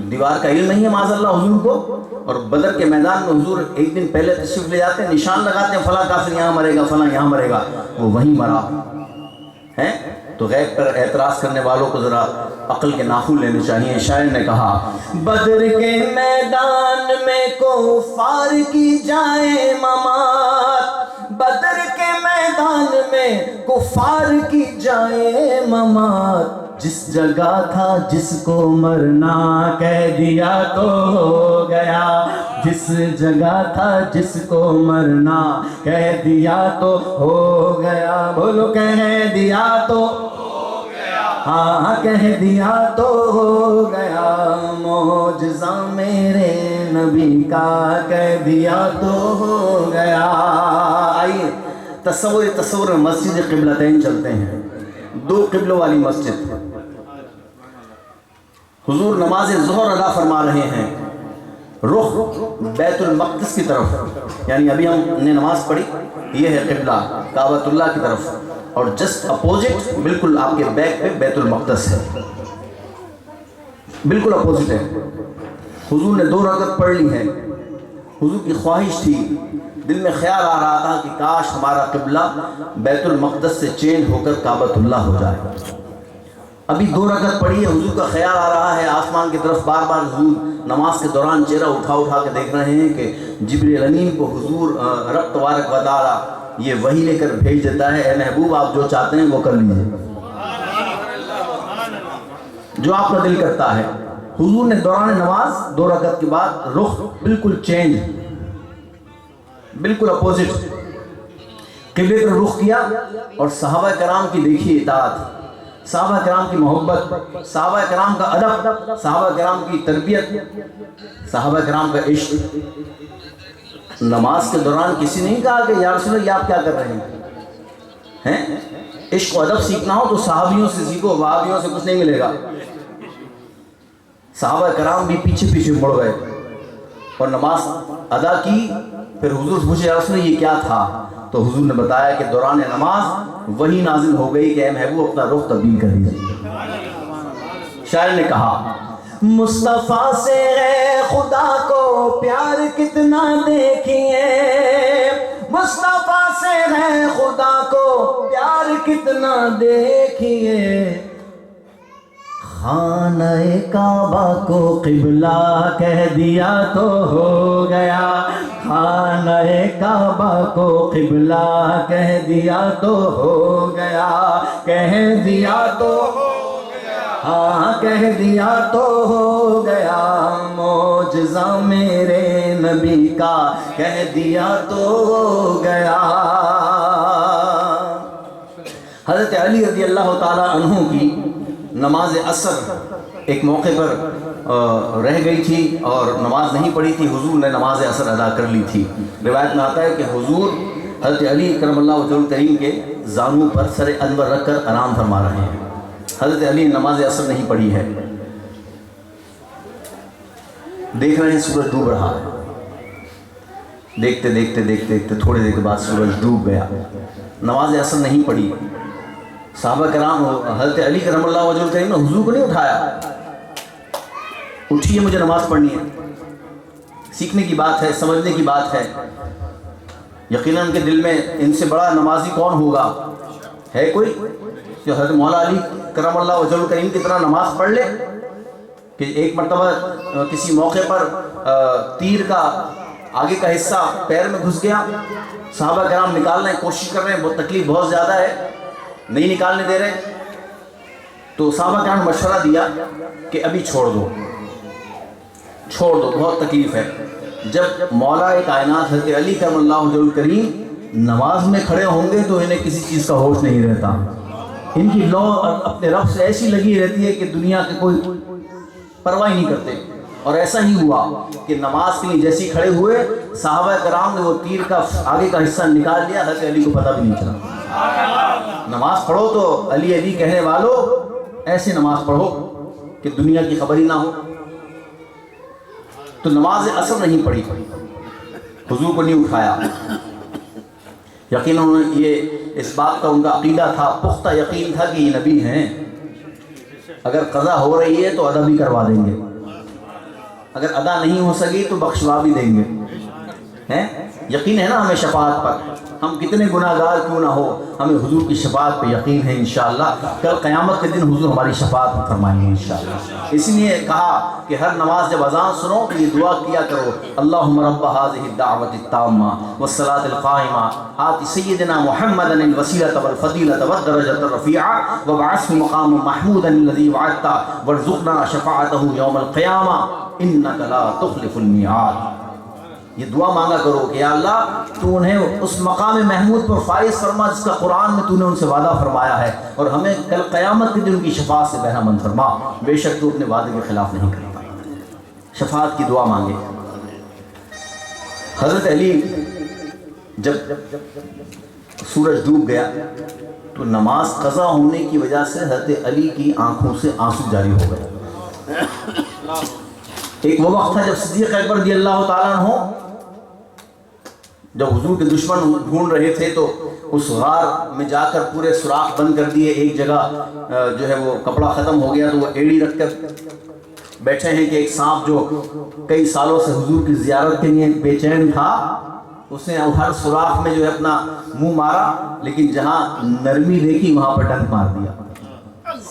C: دیوار کا علم نہیں ہے معاذ اللہ حضور کو. اور بدر کے میدان میں حضور ایک دن پہلے تشریف لے جاتے ہیں، نشان لگاتے ہیں فلاں کافر یہاں مرے گا، فلاں یہاں مرے گا، وہ وہیں مرا ہے. تو غیب پر اعتراض کرنے والوں کو ذرا عقل کے ناخن لینے چاہیے. شاعر نے کہا بدر کے میدان میں کفار کی جائے ممات، بدر کے میدان میں کفار کی جائے ممات، جس جگہ تھا جس کو مرنا کہہ دیا تو ہو گیا، جس جگہ تھا جس کو مرنا کہہ دیا تو ہو گیا. بولو کہہ دیا تو ہو گیا، ہاں کہہ دیا تو ہو گیا، معجزہ میرے نبی کا کہہ دیا تو ہو گیا. آئیے تصور مسجد قبلتین چلتے ہیں. دو قبلوں والی مسجد. حضور نماز ظہر ادا فرما رہے ہیں، رخ بیت المقدس کی طرف، یعنی ابھی ہم نے نماز پڑھی، یہ ہے قبلہ کعبۃ اللہ کی طرف، اور جسٹ اپوزٹ بالکل آپ کے بیک پہ بیت المقدس ہے.
B: بالکل اپوزٹ ہے. حضور نے 2 رکعت پڑھ لی ہے. حضور کی خواہش تھی, دل میں خیال آ رہا تھا کہ کاش ہمارا قبلہ بیت المقدس سے چینج ہو کر کعبۃ اللہ ہو جائے. ابھی 2 رکعت پڑھی ہے, حضور کا خیال آ رہا ہے آسمان کی طرف. بار بار حضور نماز کے دوران چہرہ اٹھا کے دیکھ رہے ہیں کہ جبریل امین کو حضور رب تبارک و تعالی یہ وحی لے کر بھیج دیتا ہے, اے محبوب آپ جو چاہتے ہیں وہ کر لیجیے, جو آپ کا دل کرتا ہے. حضور نے دوران نماز 2 رکعت کے بعد رخ بالکل چینج, بالکل اپوزٹ قبلے پر رخ کیا. اور صحابہ کرام کی دیکھیے اطاعت, صحابہ کرام کی محبت, صحابہ کرام کا ادب, صحابہ کرام کی تربیت, صحابہ کرام کا عشق. نماز کے دوران کسی نے نہیں کہا کہ یا رسول اللہ یہ آپ کیا کر رہے ہیں. عشق و ادب سیکھنا ہو تو صحابیوں سے سیکھو, وہابیوں سے کچھ نہیں ملے گا. صحابہ کرام بھی پیچھے پیچھے مڑ گئے اور نماز ادا کی. پھر حضور سے پوچھے یا رسول اللہ یہ کیا تھا, تو حضور نے بتایا کہ دوران نماز وہی نازل ہو گئی کہ اے محبوب اپنا رخ تبدیل کر دیجیے. شاعر نے کہا مصطفیٰ سے ہے خدا کو پیار کتنا دیکھیے, مصطفیٰ سے ہے خدا کو پیار کتنا دیکھیے, خانہ کعبہ کو قبلہ کہہ دیا تو ہو گیا, خانہ کعبہ کو قبلہ کہہ دیا تو ہو گیا, کہہ دیا تو ہو گیا, ہاں کہہ دیا تو ہو گیا, معجزہ میرے نبی کا کہہ دیا تو ہو گیا. حضرت علی رضی اللہ تعالی عنہ کی نماز عصر ایک موقع پر رہ گئی تھی اور نماز نہیں پڑھی تھی. حضور نے نماز عصر ادا کر لی تھی. روایت میں آتا ہے کہ حضور حضرت علی کرم اللہ وجہہ الکریم کے زانوں پر سر انور رکھ کر آرام فرما رہے ہیں. حضرت علی نے نماز عصر نہیں پڑھی ہے. دیکھ رہے ہیں سورج ڈوب رہا ہے. دیکھتے دیکھتے دیکھتے دیکھتے تھوڑی دیر کے بعد سورج ڈوب گیا. نماز عصر نہیں پڑھی. صحابہ کرام حضرت علی کرم اللہ وجہہ الکریم نے حضور کو نہیں اٹھایا, اٹھیے مجھے نماز پڑھنی ہے. سیکھنے کی بات ہے, سمجھنے کی بات ہے. یقیناً ان کے دل میں ان سے بڑا نمازی کون ہوگا, ہے کوئی جو حضرت مولا علی کرم اللہ وجہہ الکریم کی طرح نماز پڑھ لے کہ ایک مرتبہ کسی موقع پر تیر کا آگے کا حصہ پیر میں گھس گیا. صحابہ کرام نکالنے کی کوشش کر رہے ہیں, تکلیف بہت زیادہ ہے, نہیں نکالنے دے رہے. تو صحابہ کرام نے مشورہ دیا کہ ابھی چھوڑ دو, بہت تکلیف ہے. جب مولا کائنات حضرت علی کرم اللہ وجہہ الکریم نماز میں کھڑے ہوں گے تو انہیں کسی چیز کا ہوش نہیں رہتا. ان کی لو اپنے رب سے ایسی لگی رہتی ہے کہ دنیا کے کوئی پرواہ نہیں کرتے. اور ایسا ہی ہوا کہ نماز کے لیے جیسے کھڑے ہوئے صحابہ کرام نے وہ تیر کا آگے کا حصہ نکال لیا. حضرت علی کو پتہ بھی نہیں چلا. نماز پڑھو تو علی علی کہنے والوں ایسے نماز پڑھو کہ دنیا کی خبر ہی نہ ہو. تو نماز عصر نہیں پڑھی, حضور کو نہیں اٹھایا. یقیناً یہ اس بات کا ان کا عقیدہ تھا, پختہ یقین تھا کہ یہ نبی ہیں. اگر قضا ہو رہی ہے تو ادا بھی کروا دیں گے, اگر ادا نہیں ہو سکی تو بخشوا بھی دیں گے. یقین ہے نا ہمیں شفاعت پر, ہم کتنے گناہ گار کیوں نہ ہو, ہمیں حضور کی شفاعت پہ یقین ہے. انشاءاللہ کل قیامت کے دن حضور ہماری شفاعت فرمائیں گے انشاءاللہ. اس لیے کہا کہ ہر نماز جب اذان سنو تو یہ دعا کیا کرو, اللہم رب هذه الدعوة التامة والصلاة القائمة آت سیدنا محمدا الوسیلة والفضیلة والدرجة الرفیعة وابعثه مقام محمودا الذی وعدته وارزقنا شفاعته یوم القیامة انک لا تخلف المیعاد. یہ دعا مانگا کرو کہ یا اللہ تو انہیں اس مقام محمود پر فائز فرما جس کا قرآن میں تو نے ان سے وعدہ فرمایا ہے, اور ہمیں کل قیامت کے دن کی شفاعت سے بہرہ مند فرما. بے شک تو اپنے وعدے کے خلاف نہیں کرتا. شفاعت کی دعا مانگے. حضرت علی جب سورج ڈوب گیا تو نماز قضا ہونے کی وجہ سے حضرت علی کی آنکھوں سے آنسو جاری ہو گئے. ایک وہ وقت تھا جب صدیق اکبر رضی اللہ تعالیٰ عنہ جب حضور کے دشمن ڈھونڈ رہے تھے تو اس غار میں جا کر پورے سوراخ بند کر دیے. ایک جگہ جو ہے وہ کپڑا ختم ہو گیا تو وہ ایڑی رکھ کر بیٹھے ہیں کہ ایک سانپ جو کئی سالوں سے حضور کی زیارت کے لیے بے چین تھا، اس نے ہر سوراخ میں جو ہے اپنا منہ مارا، لیکن جہاں نرمی دیکھی وہاں پر ڈنک مار دیا۔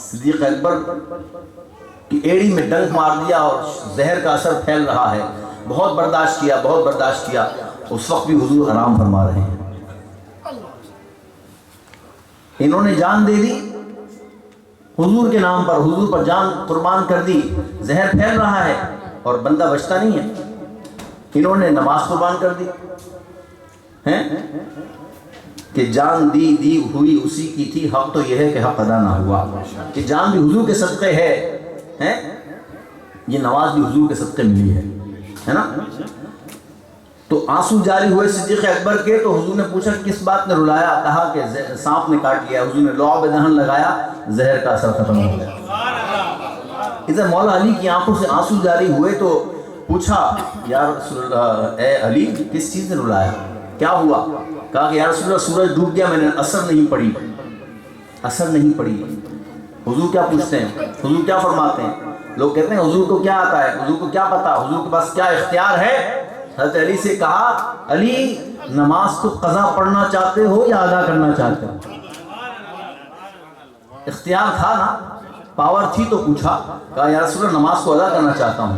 B: صدیق اکبر کی ایڑی میں ڈنک مار دیا اور زہر کا اثر پھیل رہا ہے۔ بہت برداشت کیا، بہت برداشت کیا، اس وقت بھی حضور آرام فرما رہے ہیں۔ انہوں نے جان دے دی حضور کے نام پر، حضور پر جان قربان کر دی، زہر پھیل رہا ہے اور بندہ بچتا نہیں ہے۔ انہوں نے نماز قربان کر دی ہیں کہ جان دی ہوئی اسی کی تھی، حق تو یہ ہے کہ حق ادا نہ ہوا، کہ جان بھی حضور کے صدقے ہے، یہ نماز بھی حضور کے صدقے ملی ہے نا۔ تو آنسو جاری ہوئے صدیق اکبر کے، تو حضور نے پوچھا کس بات نے رلایا؟ کہا کہ سانپ نے کاٹ لیا۔ حضور نے لعاب دہن لگایا، زہر کا اثر ختم ہو گیا۔ ادھر مولا علی کی آنکھوں سے آنسو جاری ہوئے تو پوچھا یا رسول اللہ، اے علی کس چیز نے رلایا، کیا ہوا؟ کہا کہ یا رسول اللہ سورج ڈوب گیا، میں نے اثر نہیں پڑی۔ حضور کیا پوچھتے ہیں؟ حضور کیا فرماتے ہیں؟ لوگ کہتے ہیں حضور کو کیا آتا ہے، حضور کو کیا پتا، حضور کے پاس کیا اختیار ہے؟ حضرت علی سے کہا علی نماز کو قضا پڑھنا چاہتے ہو یا ادا کرنا چاہتے ہو؟ اختیار تھا نا، پاور تھی تو پوچھا۔ کہا یا رسول اللہ نماز کو ادا کرنا چاہتا ہوں۔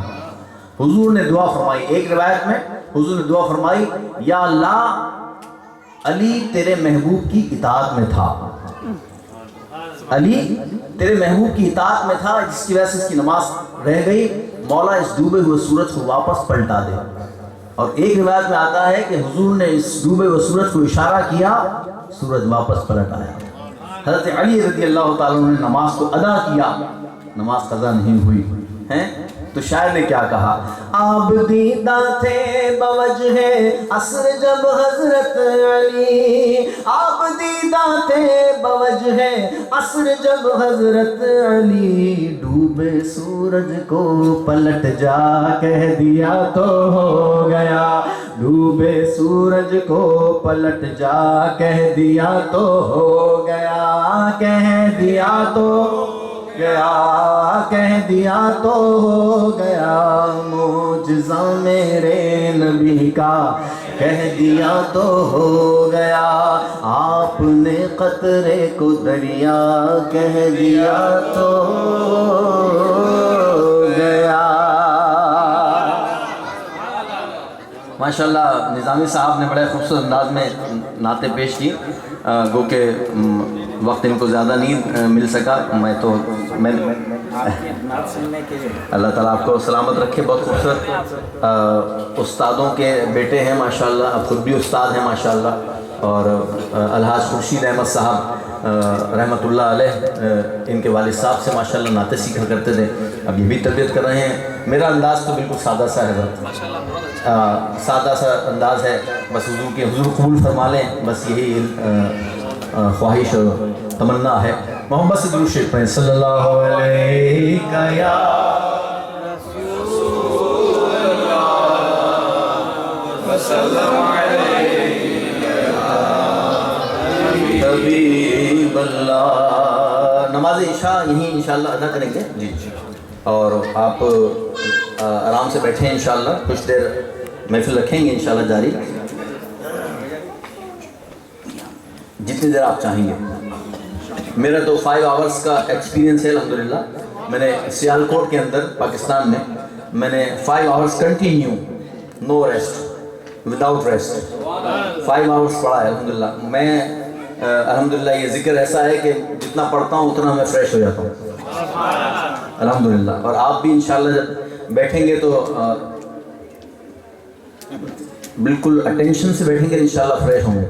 B: حضور نے دعا فرمائی، ایک روایت میں حضور نے دعا فرمائی یا اللہ علی تیرے محبوب کی اطاعت میں تھا، علی تیرے محبوب کی اطاعت میں تھا، جس کی وجہ سے اس کی نماز رہ گئی، مولا اس ڈوبے ہوئے سورج کو واپس پلٹا دے۔ اور ایک روایت میں آتا ہے کہ حضور نے اس ڈوبے ہوئے سورج کو اشارہ کیا، سورج واپس پلٹ آیا۔ حضرت علی رضی اللہ تعالیٰ عنہ نے نماز کو ادا کیا، نماز قضا نہیں ہوئی ہیں۔ تو شاعر نے کیا کہا؟ آپ دیدہ تھے بوجہ عصر جب حضرت علی، آپ دیدہ تھے بوجہ عصر جب حضرت علی، ڈوبے سورج کو پلٹ جا کہہ دیا تو ہو گیا، ڈوبے سورج کو پلٹ جا کہہ دیا تو ہو گیا، کہہ دیا تو گیا، کہہ دیا تو ہو گیا، معجزہ میرے نبی کا کہہ دیا تو ہو گیا، آپ نے قطرے کو دریا کہہ دیا تو ہو گیا۔ ماشاءاللہ نظامی صاحب نے بڑے خوبصورت انداز میں نعتیں پیش کی، گو کہ وقت ان کو زیادہ نہیں مل سکا، میں اللہ تعالیٰ آپ کو سلامت رکھے۔ بہت خوبصورت استادوں کے بیٹے ہیں ماشاءاللہ، اب خود بھی استاد ہیں ماشاءاللہ، اور الحاج خورشید احمد صاحب رحمۃ اللہ علیہ ان کے والد صاحب سے ماشاءاللہ نعتیں سیکھا کرتے تھے، اب یہ بھی تربیت کر رہے ہیں۔ میرا انداز تو بالکل سادہ سا ہے، سادہ سا انداز ہے، بس حضور قبول فرما لیں، بس یہی خواہش اور تمنا ہے۔ محمد سے درود شریف پڑھیں، صلی اللہ علیہ یا رسول اللہ وسلم علیہ حبیب اللہ۔ نماز عشاء یہیں انشاءاللہ ادا کریں گے جی، اور آپ آرام سے بیٹھیں، انشاءاللہ کچھ دیر محفل رکھیں گے انشاءاللہ جاری، جتنی دیر آپ چاہیں گے۔ میرا تو 5 آورز کا ایکسپیرینس ہے الحمدللہ۔ میں نے سیالکوٹ کے اندر پاکستان میں نے 5 آورز کنٹینیو، نو ریسٹ، وداؤٹ ریسٹ 5 آورز پڑھا ہے الحمدللہ۔ میں الحمدللہ یہ ذکر ایسا ہے کہ جتنا پڑھتا ہوں اتنا میں فریش ہو جاتا ہوں الحمدللہ، اور آپ بھی انشاءاللہ جب بیٹھیں گے تو بالکل اٹینشن سے بیٹھیں گے، انشاءاللہ فریش ہوں گے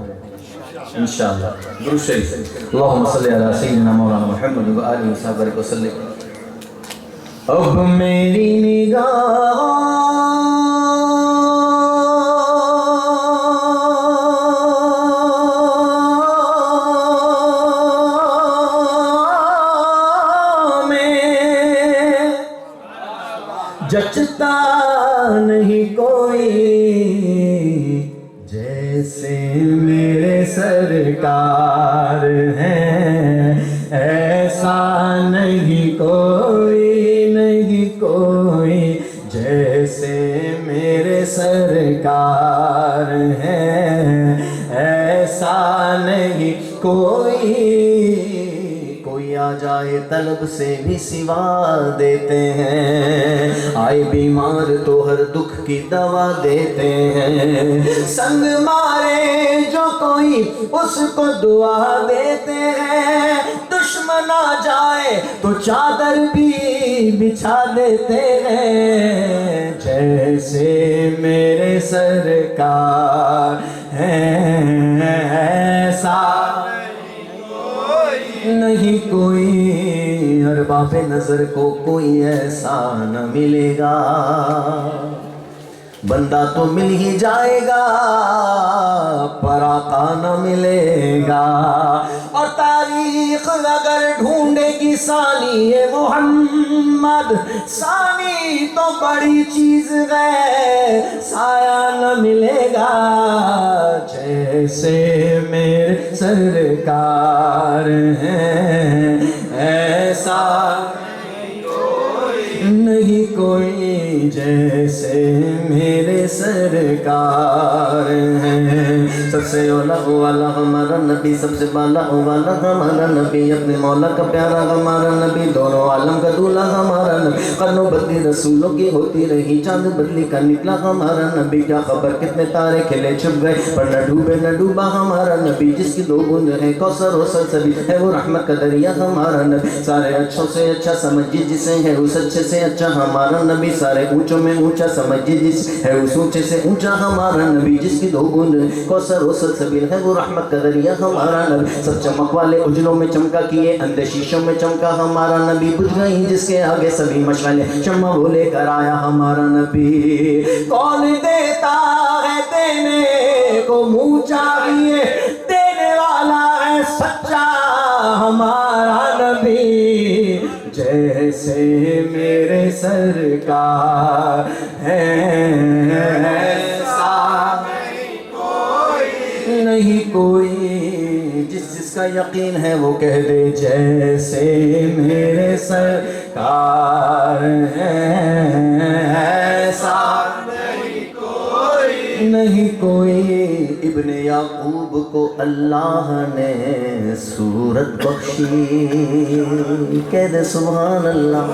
B: انشاءاللہ۔ درود شریف، اللہم صلی علی سیدنا مولانا محمد و آلہ وصحبہ وسلم۔ اب میری نگاہ جچتا نہیں کوئی جیسے میرے سرکار ہیں، ایسا نہیں کوئی، نہیں کوئی
C: جائے طلب سے بھی سوا دیتے ہیں، آئے بیمار تو ہر دکھ کی دوا دیتے ہیں، سنگ مارے جو کوئی اس کو دعا دیتے ہیں، دشمن آ جائے تو چادر بھی بچھا دیتے ہیں، جیسے میرے سرکار ہیں ایسا نہیں کوئی، ارباب نظر کو کوئی ایسا نہ ملے گا، بندہ تو مل ہی جائے گا پر آقا نہ ملے گا، اور تاریخ اگر ڈھونڈے گی ثانی محمد، ثانی تو بڑی چیز ہے سایہ نہ ملے گا، جیسے میرے سرکار ہیں ایسا نہیں کوئی، جیسے میرے سرکار ہیں، سب سے اولا والا ہمارا نبی، سب سے بالا والا ہمارا نبی، اپنے مولا کا پیارا ہمارا نبی، دونوں عالم کا دولہا ہمارا نبی، قرنوں بدلی رسولوں کی ہوتی رہی، چاند بدلی کا نکلا ہمارا نبی، کیا خبر کتنے تارے کھلے چھپ گئے پر نہ ڈوبے نہ ڈوبا ہمارا نبی، جس کی 2 بوند ہیں کوثر و سلسبیل ہے وہ رحمت کا دریا ہمارا نبی، سارے اچھوں سے اچھا سمجھیے جسے ہے اس اچھے سے اچھا ہمارا نبی، سارے اونچوں میں اونچا سمجھیے جس ہے اس اونچے سے اونچا ہمارا نبی، جس کی 2 بوند کوثر و سلسبیل ہے وہ رحمت کا دریا ہمارا نبی، سب چمک والے اجلوں میں چمکا کیے اندھے شیشوں میں چمکا ہمارا نبی، بجھ گئی جس کے آگے سبھی مشعلیں، شمع وہ لے کر آیا ہمارا نبی، کون دیتا ہے دینے کو منہ چاہیے، دینے والا ہے سچا ہمارا نبی، جیسے میرے سرکار ہیں ایسا نہیں کوئی، جس کا یقین ہے وہ کہہ دے جیسے میرے سرکار ہیں ایسا نہیں کوئی، ابن یعقوب کو اللہ نے صورت بخشی، کہہ دے سبحان اللہ،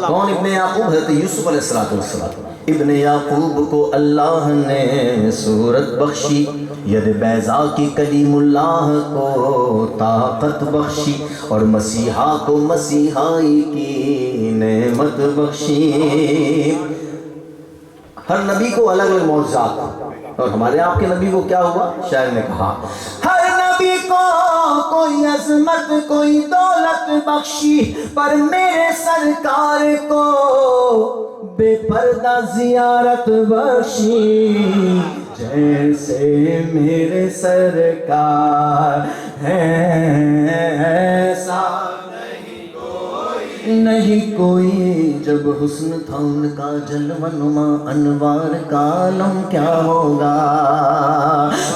C: کون ابن یعقوب؟ حضرت یوسف علیہ السلام، ابن یعقوب کو اللہ نے صورت بخشی، ید بیضا کی کلیم اللہ کو طاقت بخشی، اور مسیحا کو مسیحائی کی نعمت بخشی، ہر نبی کو الگ الگ معجزات، اور ہمارے آپ کے نبی کو کیا ہوا؟ شاعر نے کہا ہر نبی کو کوئی عظمت کوئی دولت بخشی، پر میرے سرکار کو بے پردہ زیارت بخشی، جیسے میرے سرکار ہیں ایسا نہیں کوئی، جب حسن تھا ان کا جلوہ نما انوار کا عالم کیا ہوگا،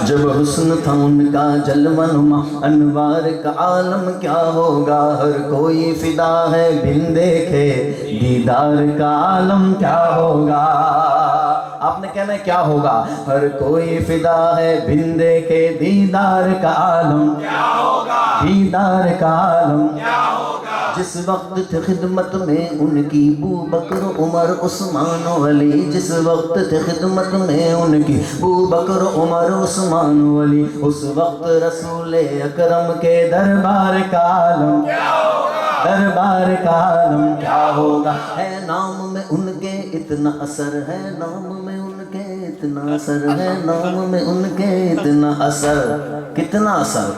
C: جب حسن تھا ان کا جلوہ نما انوار کا عالم کیا ہوگا، ہر کوئی فدا ہے بن دیکھے دیدار کا عالم کیا ہوگا، آپ نے کہنا ہے کیا ہوگا، ہر کوئی فدا ہے بن دیکھے دیدار کا عالم کیا ہوگا، دیدار کا عالم کیا ہوگا، جس وقت تھے خدمت میں ان کی ابو بکر عمر عثمان و علی، جس وقت تھے خدمت میں ان کی ابو بکر عمر عثمان و علی، اس وقت رسول اکرم کے دربار کا عالم کیا ہوگا، دربار کا عالم کیا ہوگا، ہے نام میں ان کے اتنا اثر ہے، نام میں ان کے اتنا اثر ہے، نام میں ان کے اتنا اثر، کتنا اثر،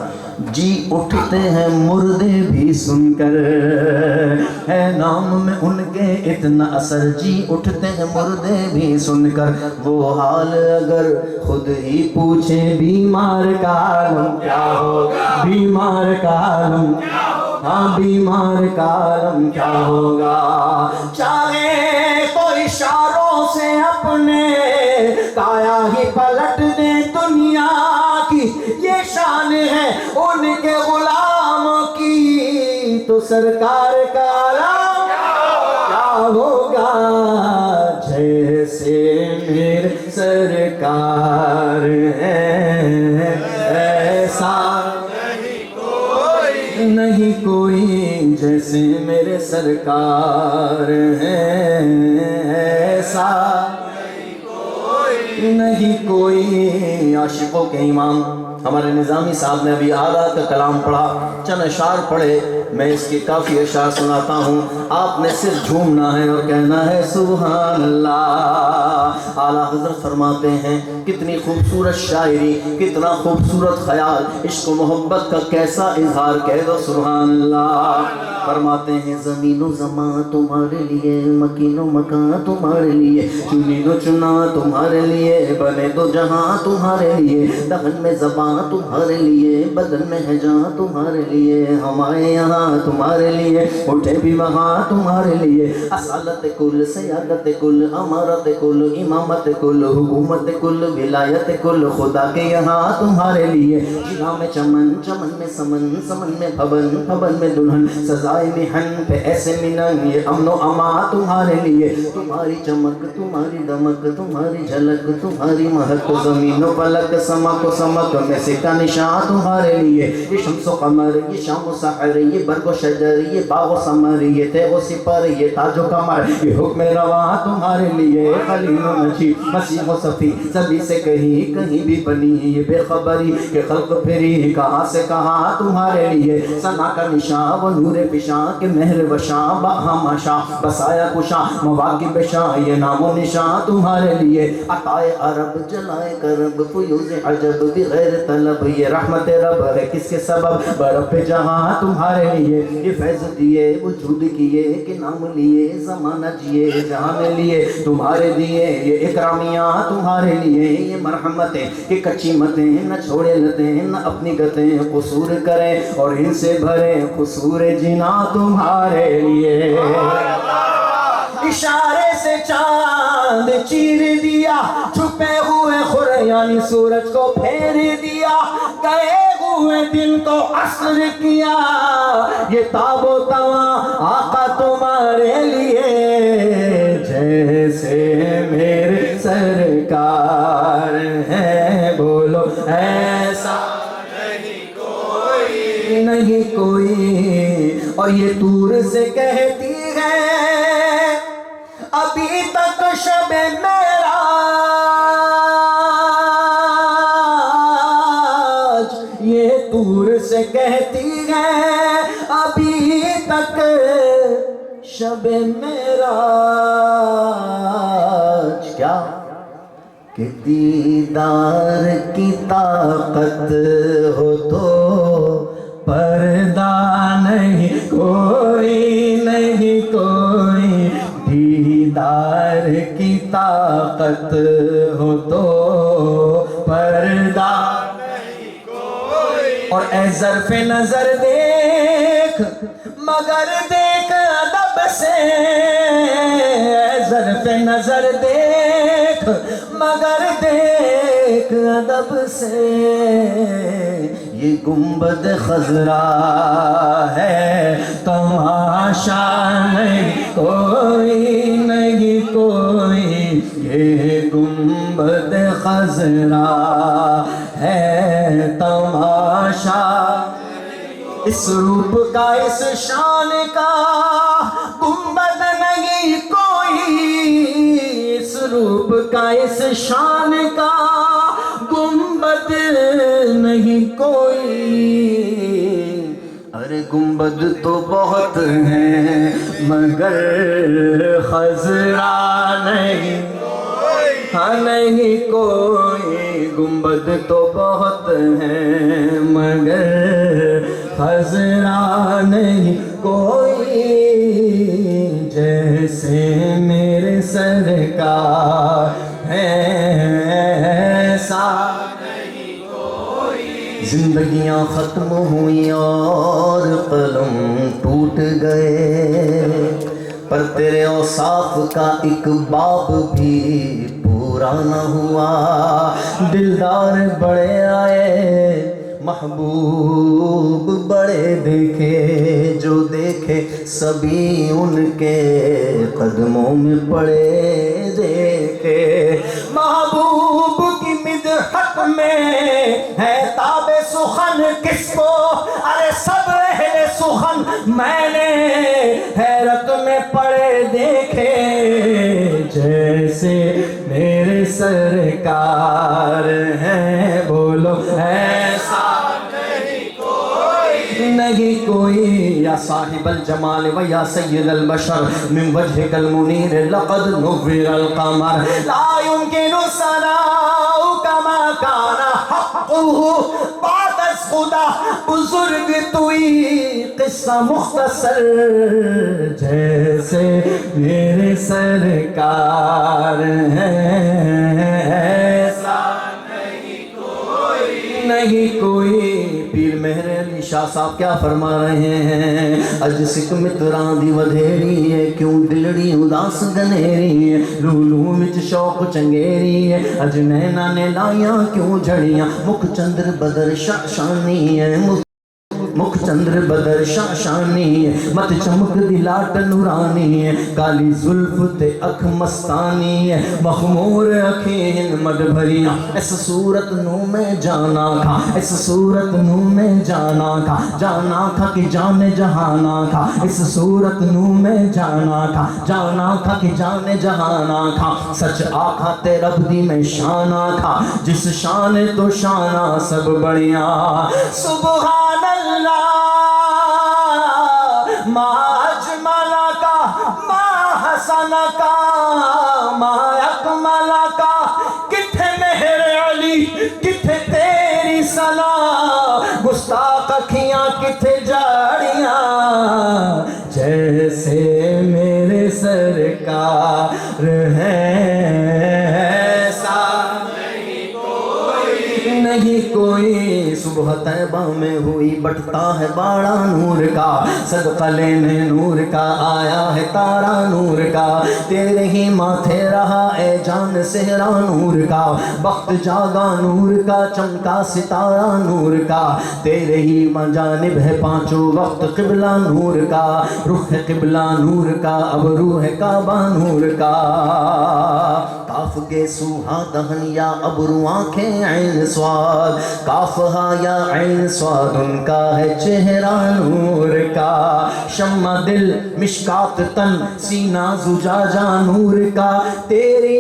C: جی اٹھتے ہیں مردے بھی سن کر، ہے نام میں ان کے اتنا اثر، جی اٹھتے ہیں مردے بھی سن کر، وہ حال اگر خود ہی پوچھے بیمار کا عالم کیا ہوگا، بیمار کا عالم کیا ہوگا، ہاں بیمار کا عالم کیا ہوگا، چاہے تو اشاروں سے اپنے کایا ہی پلٹ دے دنیا کی، یہ شان ہے ان کے غلاموں کی، تو سرکار کا عالم کیا ہوگا، جیسے میرے سرکار ہیں ایسا نہیں کوئی جیسے میرے سرکار ہیں، ایسا نہیں کوئی۔ عاشقوں کے امام ہمارے نظامی صاحب نے ابھی آدھا کا کلام پڑھا، چند اشعار پڑھے، میں اس کی کافی اشعار سناتا ہوں، آپ نے صرف جھومنا ہے اور کہنا ہے سبحان اللہ۔ اعلیٰ حضرت فرماتے ہیں کتنی خوبصورت شاعری، کتنا خوبصورت خیال، عشق و محبت کا کیسا اظہار، کہہ دو سبحان اللہ۔ فرماتے ہیں زمین و زمان تمہارے لیے، مکین و مکان تمہارے لیے، چنی و چنا تمہارے لیے، بنے دو جہاں تمہارے لیے، دہن میں زبان تمہارے لیے، بدن میں ہے جہاں تمہارے لیے، ہمارے یہاں تمہارے لیے، اٹھے بھی وہاں تمہارے لیے، اصالت کل، سیادت کل، امارت کل، امامت کل، حکومت کل، ولایت کل، خدا کے یہاں تمہارے لیے، جہاں میں چمن، چمن میں سمن، سمن میں بھون، بھون میں دلہن، سزائے محن پہ ایسے منن، یہ امن و امان تمہارے لیے، تمہاری چمک، تمہاری دمک، تمہاری جھلک، تمہاری مہک، زمین و فلک، سمک و سمک میں سے کا نشان تمہارے لیے، یہ شمس و قمر، یہ شام و سحر، یہ برگ و شجر، یہ باغ و ثمر، یہ تیغ و سپر، یہ تاج و کمر، یہ حکم رواں تمہارے لیے، خلیل و نجی، مسیح و صفی، سبھی سے کہیں کہیں بھی بنی یہ بے خبری کہ خلق پھری کہاں سے کہاں تمہارے لیے، ثنا کا نشان و نور پیشاں کہ مہر وشاں باہم شاں، بسایا کشاں مواقب شاں، یہ نام و نشان تمہارے لیے، عطائے عرب، جلائے کرب، فیوز عجب بغیر طلب، یہ رحمت رب ہے کس کے سبب، برب جہاں تمہارے لیے، یہ فیض دیے وجود کیے کہ نام لیے، زمانہ جیے جہاں لیے تمہارے دیے، یہ اکرامیاں تمہارے لیے، یہ مرحمتیں کہ کچی متیں نہ چھوڑے لتیں، نہ اپنی گتیں قصور کریں اور ان سے بھرے قصور جنا تمہارے لیے۔ اشارے سے چاند چیر دیا، چھپے ہوئے خور یعنی سورج کو پھیر دیا، گئے ہوئے دن کو عصر کیا، یہ تاب و تواں آقا تمہارے لیے، جیسے میرے سرکار ہیں، بولو ایسا نہیں کوئی۔ اور یہ طور سے کہتی ہے ابھی تک شب معراج، یہ طور سے کہتی ہے ابھی تک شب معراج، کیا کہ دیدار کی طاقت ہو تو پردہ نہیں کوئی، نہیں کوئی، دیدار کی طاقت ہو تو پردہ نہیں کوئی، اور اے ظرف نظر دیکھ مگر دیکھ ادب سے، اے ظرف نظر دیکھ مگر دیکھ ادب سے، یہ گنبد خضرا ہے تماشا نہیں کوئی، نہیں کوئی، یہ گنبد خضرا ہے تماشا، اس روپ کا اس شان کا گنبد نہیں کوئی، اس روپ کا اس شان کا گنبد نہیں کوئی، ارے گنبد تو بہت ہیں مگر خضرا نہیں، ہاں نہیں کوئی، گنبد تو بہت ہیں مگر خضرا نہیں کوئی، جیسے میرے سرکار ہیں ایسا نہیں کوئی۔ زندگیاں ختم ہوئیں اور قلم ٹوٹ گئے، پر تیرے اوصاف کا ایک باب بھی پورا نہ ہوا، دلدار بڑے آئے محبوب بڑے دیکھے، جو دیکھے سبھی ان کے قدموں میں پڑے دیکھے، محبوب کی مدحت میں ہے تاب سخن کس کو، ارے سب اہل میں نے حیرت میں پڑے دیکھے جیسے میرے سرکار ہیں. بولو ایسا نہیں کوئی. یا صاحب الجمال و یا سید البشر من وجهك المنیر لقد نور القمر لا يمكن ثناؤك ما كان حقه بعد از خدا. بزرگ توئی قصہ مختصر جیسے میرے سرکار ہیں ایسا نہیں کوئی. پیر مہر علی شاہ صاحب کیا فرما رہے ہیں؟ اج سکھ متراں دی ودھیری ہے کیوں دلڑی اداس گنیری ہے لولو وچ شوق چنگیری ہے اج نینا نے لائیاں کیوں جھڑیاں مکھ چندر بدر شاشانی ہے مکھ چندر بدر شاشانی ہے مت چمک دی لاٹ نورانی ہے کالی زلف تے اکھ مستانی ہے مخمور اکھیں مد بھریاں اس صورت نو میں جانا کھا اس صورت نو میں جانا کھا کہ جان جہانا کھا اس صورت نو میں جانا کھا کہ جان جہانا کھا. سچ آکھا تے رب دی میں شانا کھا جس شان تو شانہ سب بڑیاں. سبحان اللہ ما اجمل کا ما حسن کا ما اکمل کا. کتھے مہر علی کتھے تیری ثنا گستاخ اکھیاں کتھے جاڑیاں جیسے میرے سرکار ہیں ایسا نہیں کوئی. صبح طیبہ میں ہوئی بٹتا ہے باڑا نور کا صدقہ لینے نور کا آیا ہے تارا نور کا تیرے ہی ماتھے رہا اے جان سہرا نور کا وقت جاگا نور کا چمکا ستارہ نور کا تیرے ہی جانب ہے پانچوں وقت قبلہ نور کا رخ قبلہ نور کا اب روح کعبہ نور کا. کاف کے سوہا دہن یا ابرو آنکھیں عین سواد کافہا یا عین سواد ان کا ہے چہرہ نور کا. شمع دل مشکات تن سینہ زجاجہ نور کا تیری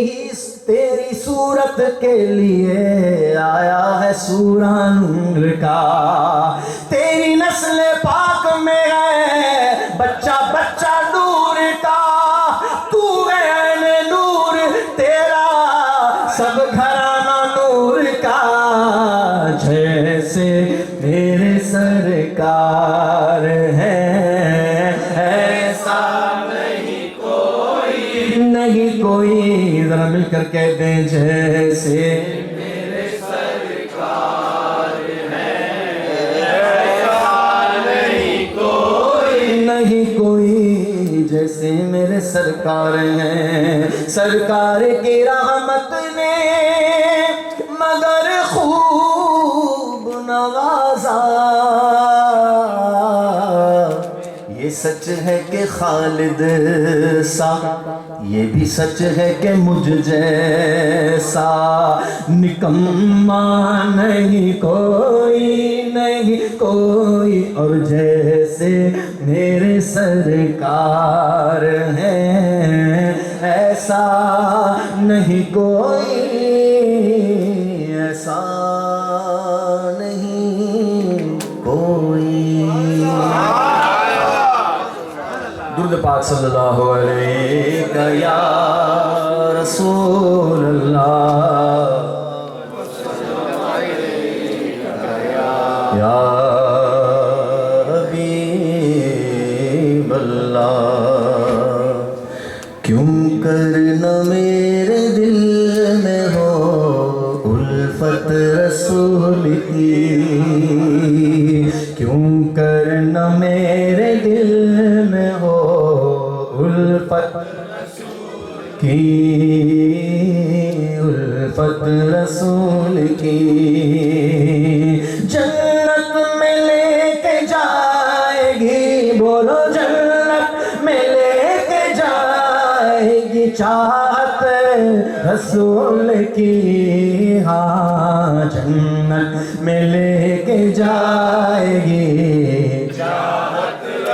C: صورت کے لیے آیا ہے سورہ نور کا. تیری نسل پاک میں ہے بچہ بچہ نور کا تو ہے عین نور تیرا سب گھرانہ نور کا جیسے میرے سرکار ہیں ایسا نہیں کوئی. ذرا مل کر کہہ دیں جیسے میرے سرکار ہیں ایسا نہیں کوئی جیسے میرے سرکار ہیں. سرکار کی رحمت نے مگر خوب نوازا یہ سچ ہے کہ خالد سا یہ بھی سچ ہے کہ مجھ جیسا نکما نہیں کوئی اور جیسے میرے سرکار ہیں ایسا نہیں کوئی ایسا نہیں کوئی. درود پاک صلی اللہ علیہ یا رسول اللہ یا حبیب اللہ. کیوں کرنا میرے دل میں ہو الفت رسول کی کیوں کرنا میرے دل میں ہو الفت کی الفت رسول کی. جنت میں لے کے جائے گی بولو جنت میں لے کے جائے گی چاہت رسول کی. ہاں جنت میں لے کے جائے گی چاہت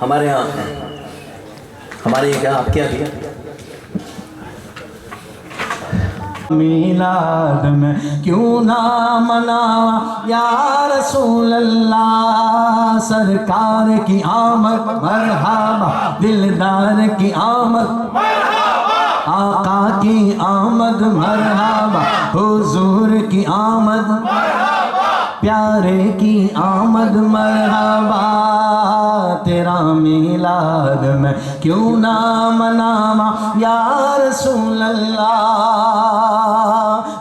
B: ہمارے یہاں ہمارے یہ کیا آپ کیا کیا
C: میلاد میں کیوں نہ مناوا یا رسول اللہ، سرکار کی آمد مرحبا، دلدار کی آمد آقا کی آمد مرحبا، حضور کی آمد پیارے کی آمد مرحبا، تیرا میلاد میں کیوں نہ مناوا یا رسول اللہ۔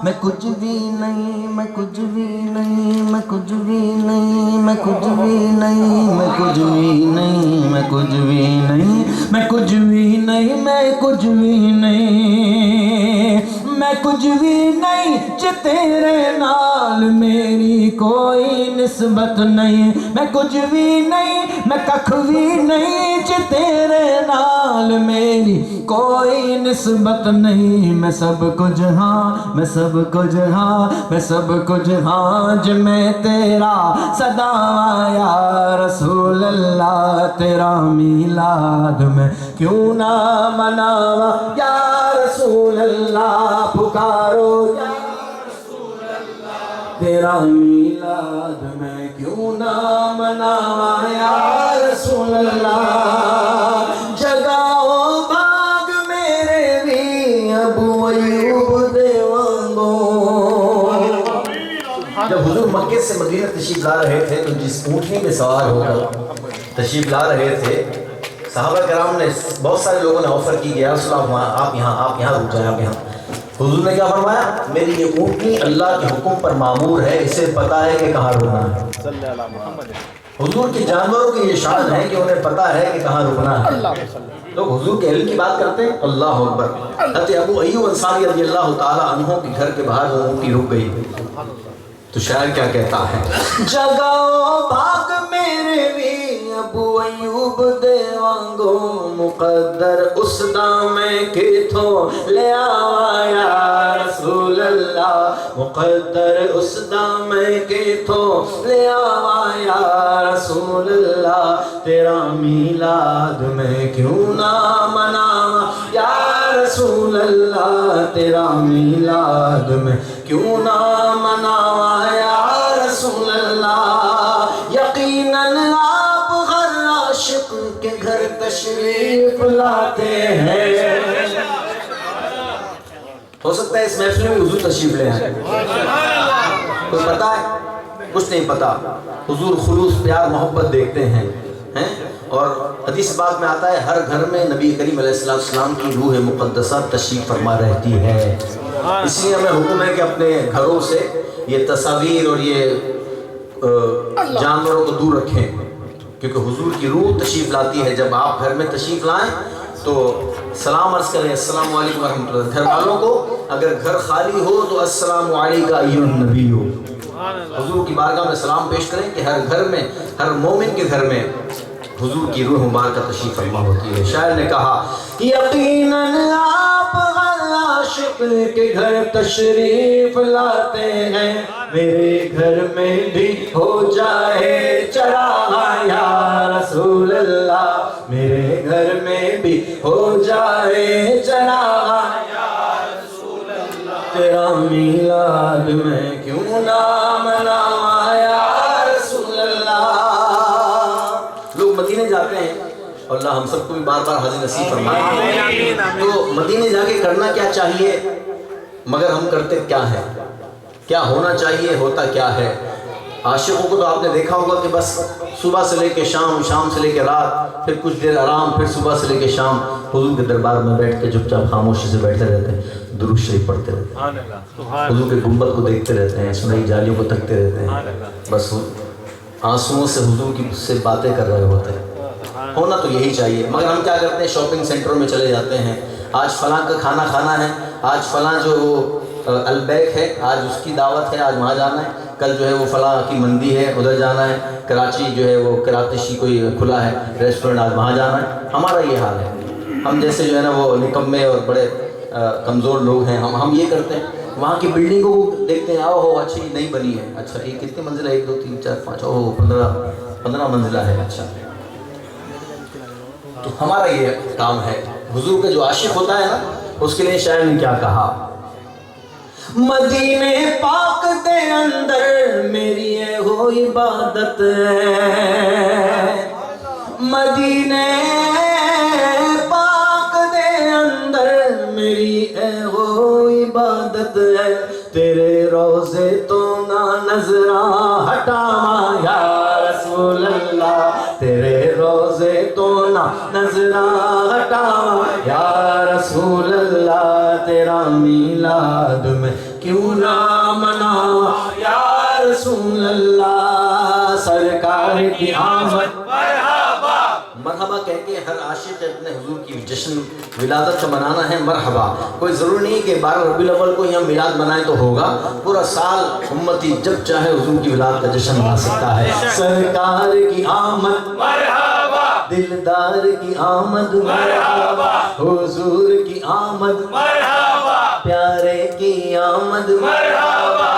C: میں کچھ بھی نہیں، میں کچھ بھی نہیں، میں کچھ بھی نہیں، میں کچھ بھی نہیں، میں کچھ بھی نہیں، میں کچھ بھی نہیں، میں کچھ بھی نہیں، میں کچھ بھی نہیں، میں کچھ بھی نہیں، کہ تیرے نال میری کوئی نسبت نہیں، میں کچھ بھی نہیں، میں ککھ بھی نہیں، کہ تیرے نال میری کوئی نسبت نہیں، میں سب کچھ ہاں، میں سب کچھ ہاں، میں سب کچھ ہاں، جو میں تیرا صدا یا رسول اللہ، تیرا میلاد میں کیوں نہ مناوا یا رسول اللہ پکارو تیرا میلاد میں کیوں نہ مناواں یا رسول اللہ جگاؤ باغ میرے بھی ابو ایوب دے وانگو
B: جب حضور مکے سے مدینہ تشریف لا رہے تھے تو جس اونٹنی میں سوار ہو کر تشریف لا رہے تھے صحابہ کرام نے بہت سارے لوگوں نے آفر کی گیا رسول اللہ آپ یہاں رک جائیں آپ یہاں حضور نے کیا فرمایا میری یہ اونٹنی اللہ کے حکم پر معمور ہے اسے پتہ ہے کہ کہاں رکنا ہے حضور کے جانوروں کی یہ شان ہے کہ انہیں پتہ ہے کہ کہاں رکنا ہے لوگ حضور کے علم کی بات کرتے ہیں اللہ اکبر حضرت ابو ایوب انصاری رضی اللہ تعالی عنہ کے گھر کے باہر وہ اونٹنی رک گئی تو شاعر کیا کہتا ہے
C: جگاؤ باغ میرے بھی ابو ایوب دے وانگو مقدر اس دامے کی تھو لے آوا یا رسول اللہ مقدر اس دامے کی تھو لے آوا یا رسول اللہ تیرا میلاد میں کیوں نہ مناواں یا رسول اللہ تیرا میلاد میں کیوں نہ مناواں یا رسول اللہ یقیناً آپ ہر عاشق کے گھر تشریف لاتے ہیں
B: ہو سکتا ہے اس محفل میں حضور تشریف لے آئیں کچھ پتا ہے کچھ نہیں پتا حضور خلوص پیار محبت دیکھتے ہیں اور حدیث بات میں آتا ہے ہر گھر میں نبی کریم علیہ السلام کی روح مقدسہ تشریف فرما رہتی ہے اس لیے ہمیں حکم ہے کہ اپنے گھروں سے یہ تصاویر اور یہ جانوروں کو دور رکھیں کیونکہ حضور کی روح تشریف لاتی ہے جب آپ گھر میں تشریف لائیں تو سلام عرض کریں السلام علیکم ورحمۃ اللہ گھر والوں کو اگر گھر خالی ہو تو السلام علیکم ایھا النبی حضور کی بارگاہ میں سلام پیش کریں کہ ہر گھر میں ہر مومن کے گھر میں حضور کی روح مبارکہ تشریف فرما ہوتی ہے شاعر نے کہا
C: یقیناً آپ ہر عاشق کے گھر تشریف لاتے ہیں میرے گھر میں بھی ہو جائے چراغاں یا رسول اللہ میرے گھر میں بھی ہو جائے چراغاں یا رسول اللہ تیرا میلاد میں کیوں نہ مناواں یا رسول اللہ
B: لوگ مدینے جاتے ہیں اور اللہ ہم سب کو بھی بار بار حاضر نصیب فرمائے تو مدینے جا کے کرنا کیا چاہیے مگر ہم کرتے کیا ہے کیا ہونا چاہیے ہوتا کیا ہے عاشقوں کو تو آپ نے دیکھا ہوگا کہ بس صبح سے لے کے شام شام سے لے کے رات پھر کچھ دیر آرام پھر صبح سے لے کے شام حضور کے دربار میں بیٹھ کے چپ چاپ خاموشی سے بیٹھتے رہتے ہیں درود شریف پڑھتے رہتے ہیں حضور کے گنبد کو دیکھتے رہتے ہیں سنئی جالیوں کو تکتے رہتے ہیں بس آنسوؤں سے حضور کی سے باتیں کر رہے ہوتے ہیں ہونا تو یہی چاہیے مگر ہم کیا کرتے ہیں شاپنگ سینٹروں میں چلے جاتے ہیں آج فلاں کا کھانا کھانا ہے آج فلاں جو وہ البیک ہے آج اس کی دعوت ہے آج وہاں جانا ہے کل جو ہے وہ فلاں کی مندی ہے ادھر جانا ہے کراچی جو ہے وہ کراتشی کوئی کھلا ہے ریسٹورنٹ آج وہاں جانا ہے ہمارا یہ حال ہے ہم جیسے جو ہے نا وہ نکمے اور بڑے کمزور لوگ ہیں ہم یہ کرتے ہیں وہاں کی بلڈنگوں کو دیکھتے ہیں ہو اچھا یہ نئی بنی ہے اچھا یہ کتنی منزل ہے 1 2 3 4 5 15 منزلہ ہے اچھا تو ہمارا یہ کام ہے حضور کا جو عاشق ہوتا ہے نا اس کے لیے شاعر نے کیا کہا
C: مدینے پاک دے اندر میری اے ہو عبادت ہے مدینے پاک دے اندر میری اے ہو عبادت ہے تیرے روزے تو نہ نظراں ہٹاواں یا رسول اللہ تیرے روزے تو نہ نظراں ہٹاواں یا رسول اللہ تیرا میلاد میں کیوں نہ مناواں یا رسول اللہ سرکار کی آمد
B: مرحبا کہہ کے ہر عاشق اپنے حضور کی جشن ولادت کا منانا ہے مرحبا کوئی ضرور نہیں کہ 12 ربیع الاول کو یہاں میلاد منائے تو ہوگا پورا سال امتی جب چاہے حضور کی ولادت کا جشن منا سکتا ہے
C: سرکار کی آمد مرحبا دلدار کی آمد مرحبا حضور کی آمد مرحبا پیارے کی آمد مرحبا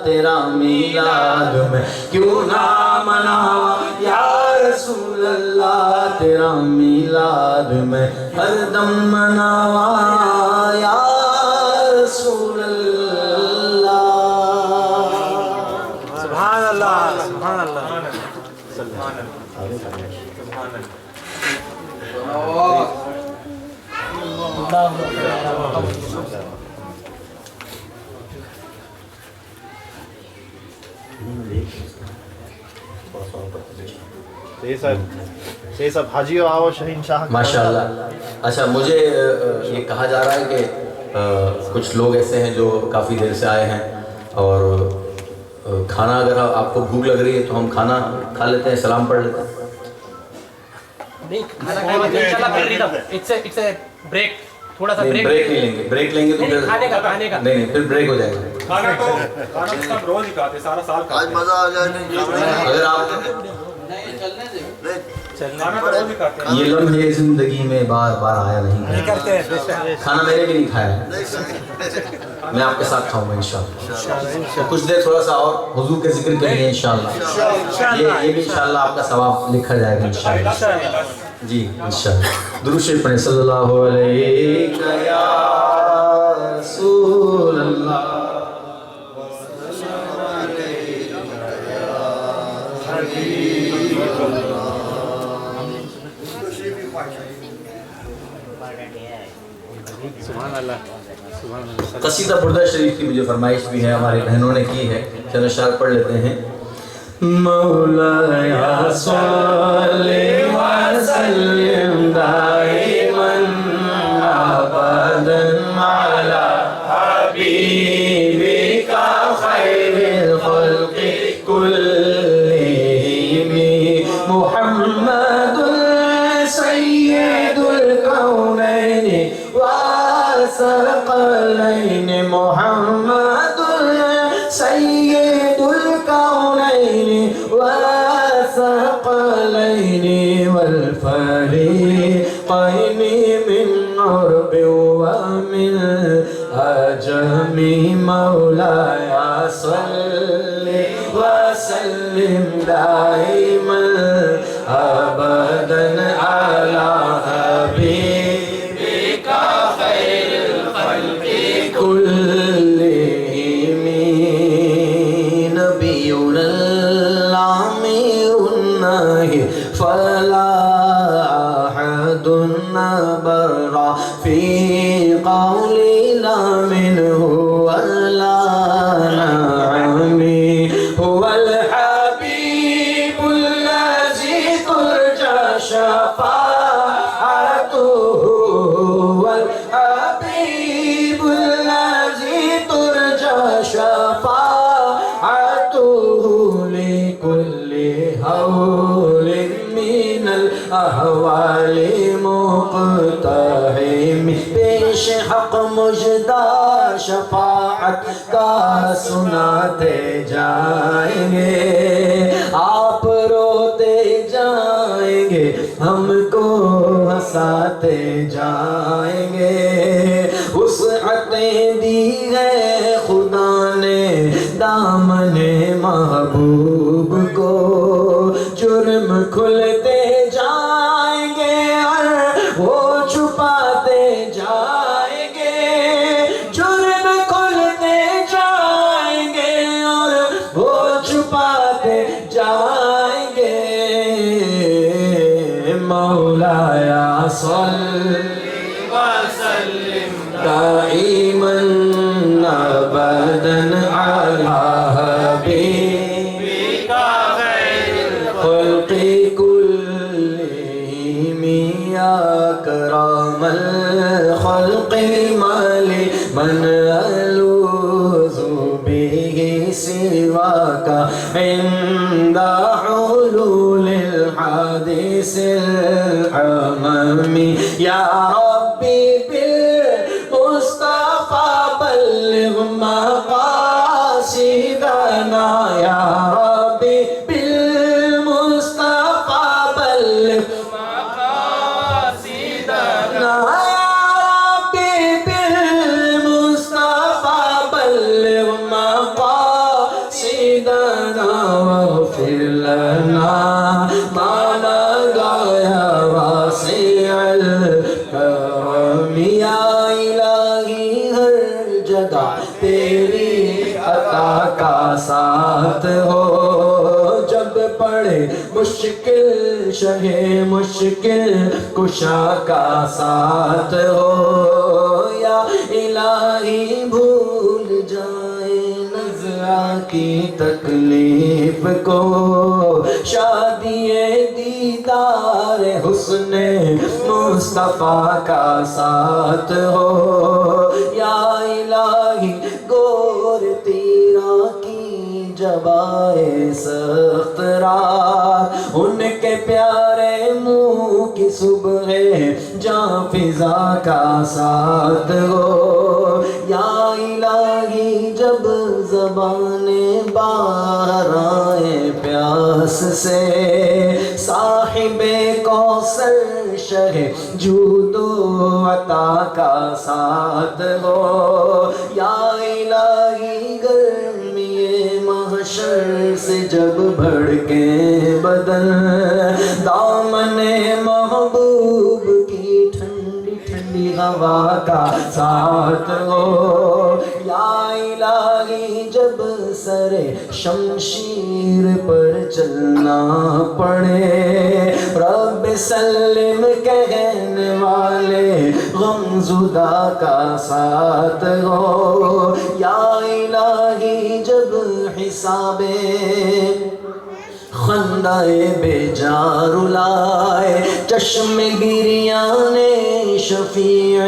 C: تیرا میلاد میں کیوں نہ مناواں یا رسول اللہ تیرا میلاد میں ہر دم مناوا یا رسول اللہ.
D: سبحان اللہ سبحان اللہ. صاحب حاجی آو شہین شاہ
B: ماشاءاللہ. اچھا مجھے یہ کہا جا رہا ہے کہ کچھ لوگ ایسے ہیں جو کافی دیر سے آئے ہیں اور کھانا اگر آپ کو بھوک لگ رہی ہے تو ہم کھانا کھا لیتے ہیں, سلام پڑھ لیتے ہیں.
D: بریک تھوڑا سا
B: بریک نہیں لیں گے, بریک لیں گے تو پھر
D: کھانے کا
B: نہیں پھر بریک ہو جائے گا.
E: کھانا تو ہم روز ہی کھاتے, سارا سال کھاتے ہیں.
B: اگر آپ
E: کھانا تو روز ہی کھاتے ہیں.
B: یہ لمحے زندگی میں بار بار آیا نہیں, کھانا میں نے بھی نہیں کھایا ہے, میں آپ کے ساتھ کھاؤں گا انشاءاللہ. تو کچھ دیر تھوڑا سا اور حضور کے ذکر کے لیے انشاءاللہ, یہ بھی انشاءاللہ آپ کا ثواب لکھا جائے گا انشاءاللہ. جی انشاءاللہ. درود شریف پڑھیں. صلی اللہ علیہ یا رسول اللہ. قصیدہ بردہ شریف کی مجھے فرمائش بھی ہے, ہماری بہنوں نے کی ہے, چلو اشعار پڑھ لیتے ہیں. مولایا صلی وسلم دائما ابدا علی حبیبک خیر الخلق کلہم محمد سید الکونین والثقلین محمد سید الکونین والثقلین والفریقین من عرب ومن عجم مولایا صلی وسلم دائما ابدا علی حبیبک خیر الخلق کلہم. نبینا العامر الناہی فلا احد بر فی قول لا منه ولا نعم. هو الحبیب الذی ترجى شفاعته, هو الحبیب الذی ترجى شفاعته لكل هول من الاحوال مقتحم. پیش حق مجدہ شفاعت کا سناتے جائیں گے, آپ روتے جائیں گے, ہم کو ہنساتے جائیں گے. وسعتیں دی ہے خدا نے دامن محبوب کو, جرم کھلتے جائیں گے اور وہ چھپاتے جائیں گے. جرم کھلتے جائیں گے اور وہ چھپاتے جائیں گے. مولایا صلی وسلم دائما ابدا علی حبیبک خیر الخلق کلہم. یا اکرم الخلق مالی من الوذ به سواک عند حلول الحادث العمم. یا ربی بالمصطفى بلغ مقاصدنا, یا ربی بالمصطفى بلغ مقاصدنا, یا ربی بالمصطفى بلغ مقاصدنا. واغفر لنا ما مضى يا واسع الكرم
C: جگہ تیری عطا کا ساتھ ہو، جب پڑے مشکل شہ مشکل کشا کا ساتھ ہو، یا الہی بھول جائے نظرہ کی تکلیف کو، شادی دیدار حسن مصطفیٰ کا ساتھ ہو، یا الہی گور تیرا کی جبائے سخت رات، ان کے پیارے منہ کی صبح جاں فضا کا ساتھ ہو، یا الہی جب زبانیں باہر آئے پیاس سے، صاحب کوثر شہ جود و عطا کا ساتھ ہو، یا الہی گرمی محشر سے جب بھڑکے بدن، دامن محبوب کی ٹھنڈی ٹھنڈی ہوا کا ساتھ ہو، یا الہی جب سر شمشیر پر چلنا پڑے، رب سلم کہنے والے غمزدہ کا ساتھ ہو، یا الہی جب حساب خندائے بیجار لائے، چشم گریان شفیع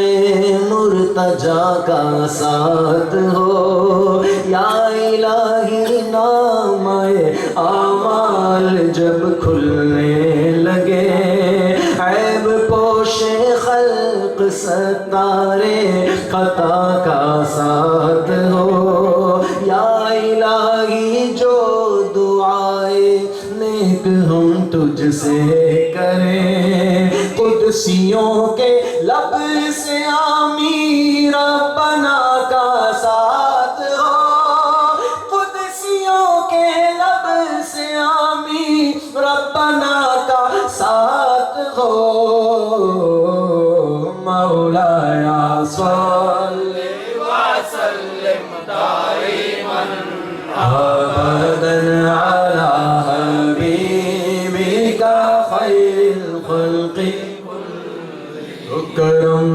C: مرتجا کا ساتھ ہو، یا الہی نامۂ اعمال جب کھلنے لگے، عیب پوش خلق ستارے خطا کا ساتھ ہو، یا الہی جو دعائے نیک ہم تجھ سے کریں، قدسیوں کے لب سے آمین ربنا کا ساتھ ہو، قدسیوں کے لب سے آمین ربنا کا ساتھ ہو، مولایا صلی وسلم دائما ابدا علی حبیبک خیر الخلق، کرم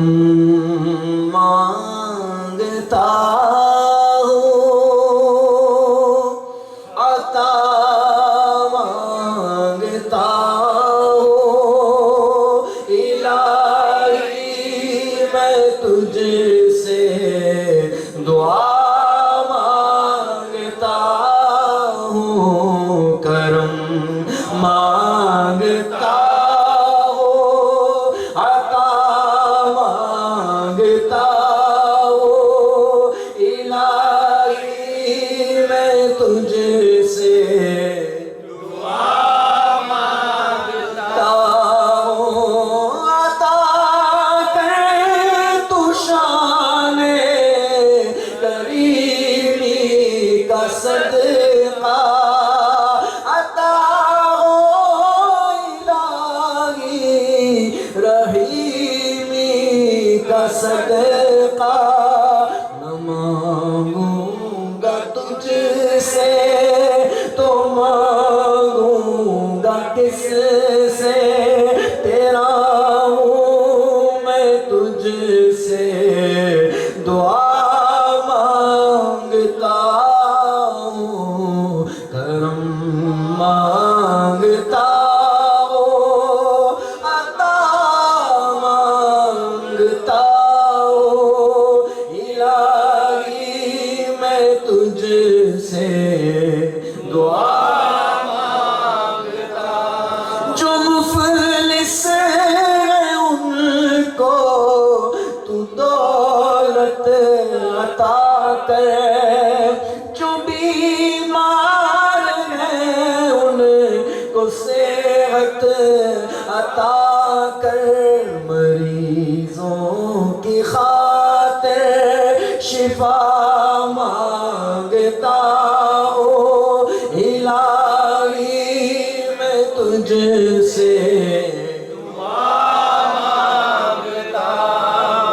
C: مانگتا ہوں، عطا مانگتا ہوں، الہی میں تجھ سے دعا مانگتا ہوں، کرم مانگتا ہوں، عطا مانگتا ہوں، الہی میں تجھ سے دعا مانگتا ہوں، عطا کر تو شان کریمی کا صدقہ، عطا ہو الہی رحیمی کا صدقہ، نہ مانگوں گا تجھ سے تو مانگوں گا کس سے، تیرا ہوں میں تجھ سے دعا مانگتا ہوں، کرم مانگتا ہوں، عطا مانگتا ہوں، الہی میں تجھ سے دعا مانگتا ہوں، جو مفلس ہیں ان کو تو دولت عطا کر، جو بیمار ہیں ان کو صحت عطا کر، مریضوں کی خاطر شفا مانگتا ہوں، الہی میں تجھ سے دعا مانگتا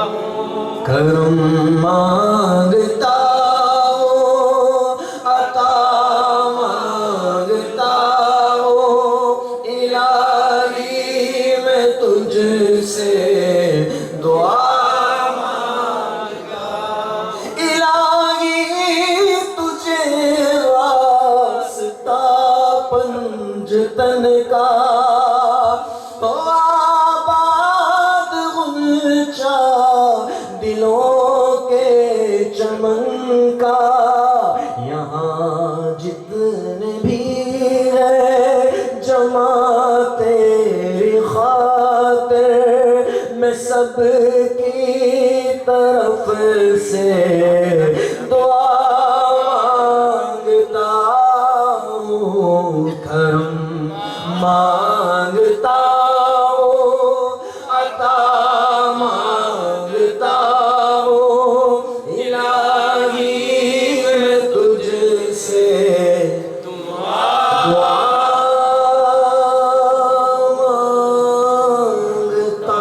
C: ہوں، کرم مانگتا کا تو آباد غنچہ دلوں کے چمن کا یہاں جتنے بھی ہے جمع تیری خاطر میں سب کی طرف سے دعا مانگتا ہوں کرم مانگتا ہوں عطا مانگتا ہوں الہی میں تجھ سے دعا مانگتا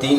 C: 3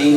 C: 3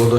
C: 2-2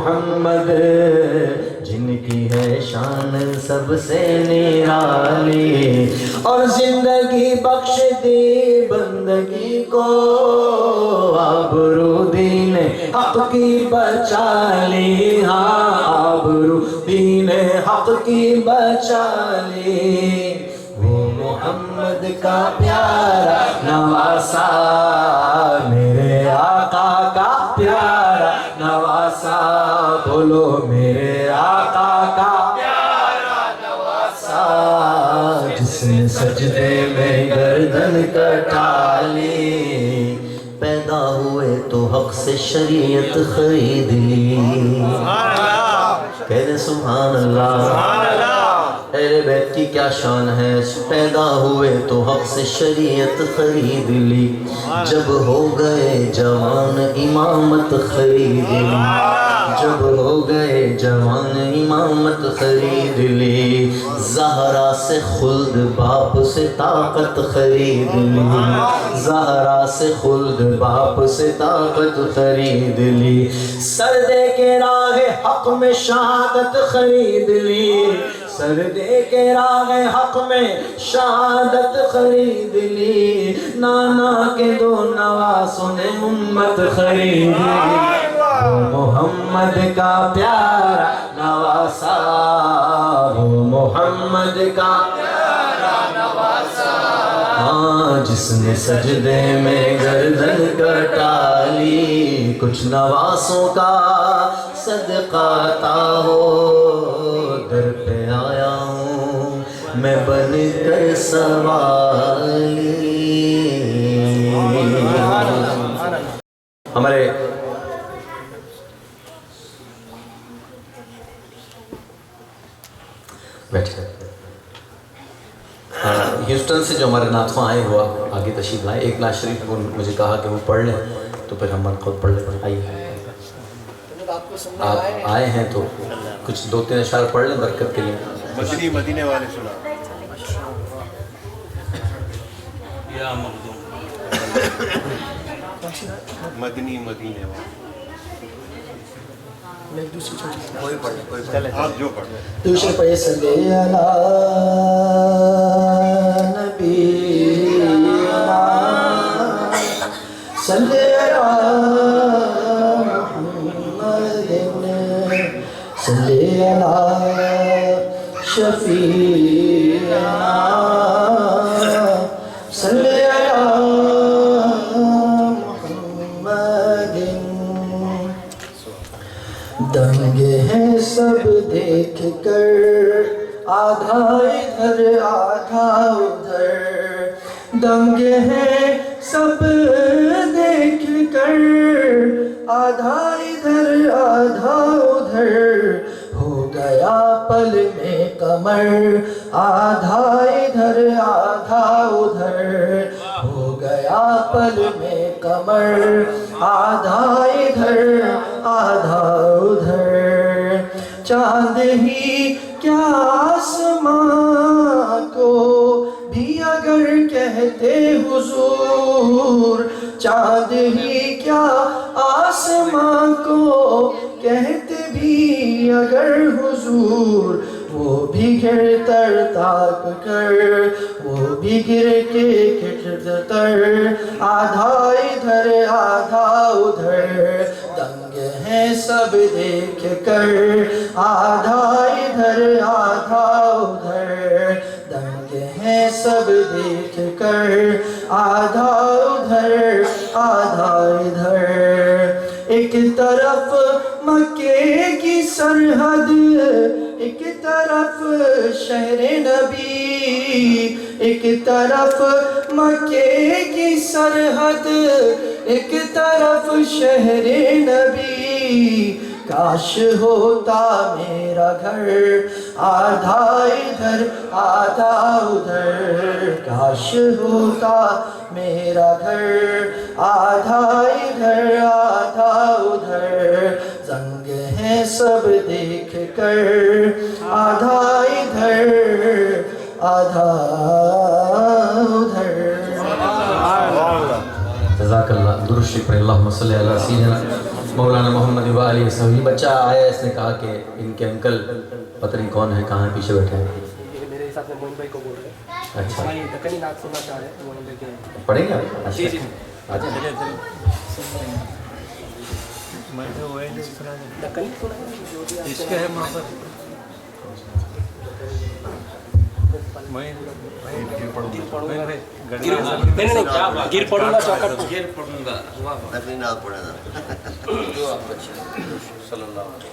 C: محمد جن کی ہے شان سب سے نرالی، اور زندگی بخش دی بندگی کو، آبرو دین حق کی بچا لی، ہاں آبرو دین حق کی بچا لی، وہ محمد کا پیارا نواسا، میرے آقا کا پیارا نواسا، بولو میرے آقا کا پیارا نواسا، جس نے سجدے میں گردن کٹا لی، پیدا ہوئے تو حق سے شریعت خرید لی، کہہ دیں سبحان اللہ۔ اہل بیت کی کیا شان ہے، پیدا ہوئے تو حق سے شریعت خرید لی، جب ہو گئے جوان امامت خرید لی، جب ہو گئے جوان امامت خرید لی، زہرا سے خلد باپ سے طاقت خرید لی، زہرا سے خلد باپ سے طاقت خرید لی، سر دے کے راہ حق میں شہادت خرید لی، سر دے کے راہ حق میں شہادت خرید لی، نانا کے دو نواسوں نے امت خرید لی، وہ محمد کا پیارا نواسا، وہ محمد کا پیارا نواسا، ہاں جس نے سجدے میں گردن کٹا لی، کچھ نواسوں کا صدقہ عطا ہو، در پہ آیا ہوں میں بن کر سوالی۔ ہمارے بیٹھے ہیوسٹن سے جو ہمارے نعتخواں آئے ہوا آگے تشریف لائے، ایک نعت شریف کو مجھے کہا کہ وہ پڑھ لیں تو پھر ہم خود پڑھ لیں، آئیے آپ آئے ہیں تو کچھ دو تین اشعار پڑھ لیں برکت کے لیے۔
D: مدنی مدینے والے سنا،
A: یا مخدوم
D: مدنی مدینے والے،
C: چلیں
D: آپ جو پڑھ لیں۔
C: دوسرے پڑھے صلی اللہ نبی صلی اللہ محمد صلی اللہ شفیعنا صلی اللہ محمد، دنگ ہیں سب دیکھ کر آدھا ادھر آدھا ادھر، دنگ ہیں سب دیکھ کر آدھا ادھر آدھا ادھر، ہو گیا پل میں کمر آدھا ادھر آدھا ادھر، ہو گیا پل میں کمر آدھا ادھر آدھا ادھر، چاند ہی کیا آسمان کو بھی اگر کہتے حضور، چاند ہی کیا آسمان کو کہتے بھی اگر حضور، وہ بھی گر تر تاک کر وہ بھی گر کے کھٹ تر، آدھا ادھر آدھا ادھر، دنگ ہیں سب دیکھ کر آدھا ادھر آدھا ادھر، دنگ ہیں سب دیکھ کر آدھا ادھر آدھا ادھر، ایک طرف مکے کی سرحد ایک طرف شہر نبی، ایک طرف مکے کی سرحد ایک طرف شہر نبی، کاش ہوتا میرا گھر آدھا ادھر آدھا ادھر، کاش ہوتا میرا گھر آدھا ادھر آدھا ادھر، زنگ ہیں سب دیکھ کر آدھا ادھر آدھا ادھر۔ جزاک اللہ، درود شریف پڑھیں، اللہم صلی علی سیدنا
B: مولانا محمد والی یہ بچہ آیا، اس نے کہا کہ ان کے انکل پتہ نہیں کون ہے، کہاں پیچھے بیٹھے ہیں.
E: میرے ساتھ میں موہن بھائی کو بول رہے ہیں.
B: اچھا
E: بھائی دکنی نعت سننا چاہ رہے ہیں، وہ لے کے
B: پڑھیں گے آپ؟
E: جی جی
B: آ جائیں.
E: دکنی سنا ہے جو بھی
F: اس کے ہے محبت
E: گر پڑوں گا چوکٹ پہ.
A: گر پڑھوں گا.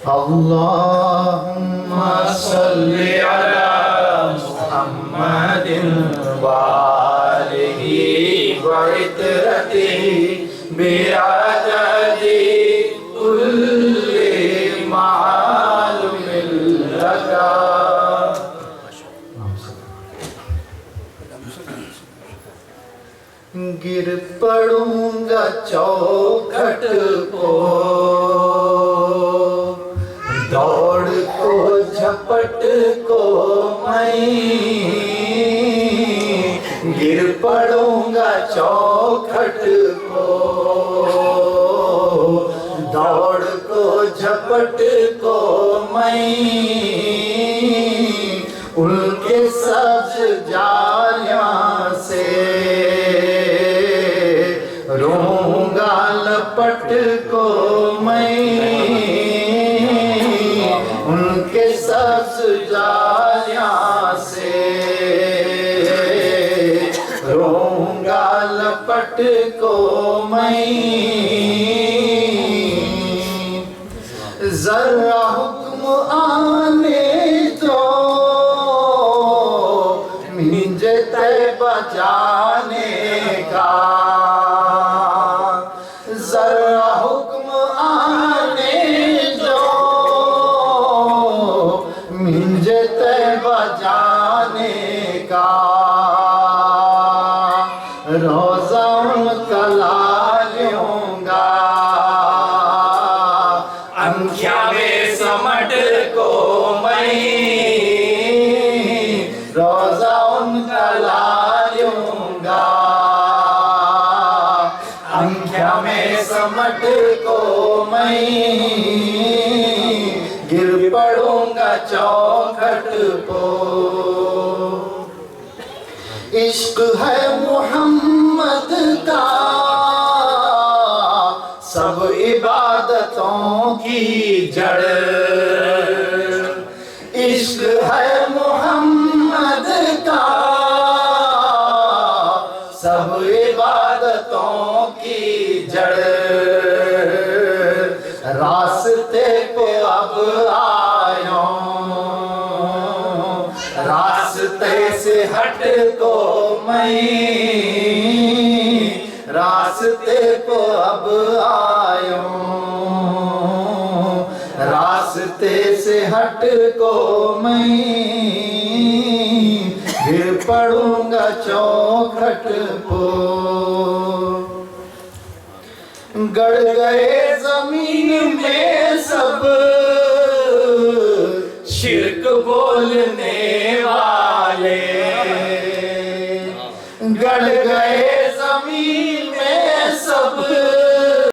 C: اللهم صل على محمد وآله وعترته بعدد كل معلوم لك. گر پڑوں گا چوکھٹ کو، دوڑ کو جھپٹ کو میں، گر پڑوں گا چوکھٹ کو، دوڑ کو جھپٹ کو میں، ان کے سبز جالیاں سے روں گا لپٹ کو میں، ان کے سبز جالیاں سے روں گا لپٹ کو میں. ذرا حکم آنے دو منج طیبہ جانے کا، ذرا حکم آنے دو منج طیبہ جانے کا، روزہ ان کا لا لوں گا، انکھیا میں سمٹ کو میں، روزہ ان کا لا لوں گا، انکھیا میں سمٹ کو میں، گر پڑوں گا چوکھٹ کو. عشق ہے محمد کا سب عبادتوں کی جڑ، عشق ہے محمد کا سب عبادتوں کی جڑ، راستے کو اب آیا ہوں، راستے سے ہٹ کو میں، راستے کو اب آیا ہوں، راستے سے ہٹ کو میں، پھر پڑوں گا چوکھٹ کو. گڑ گئے زمین میں سب شرک بولنے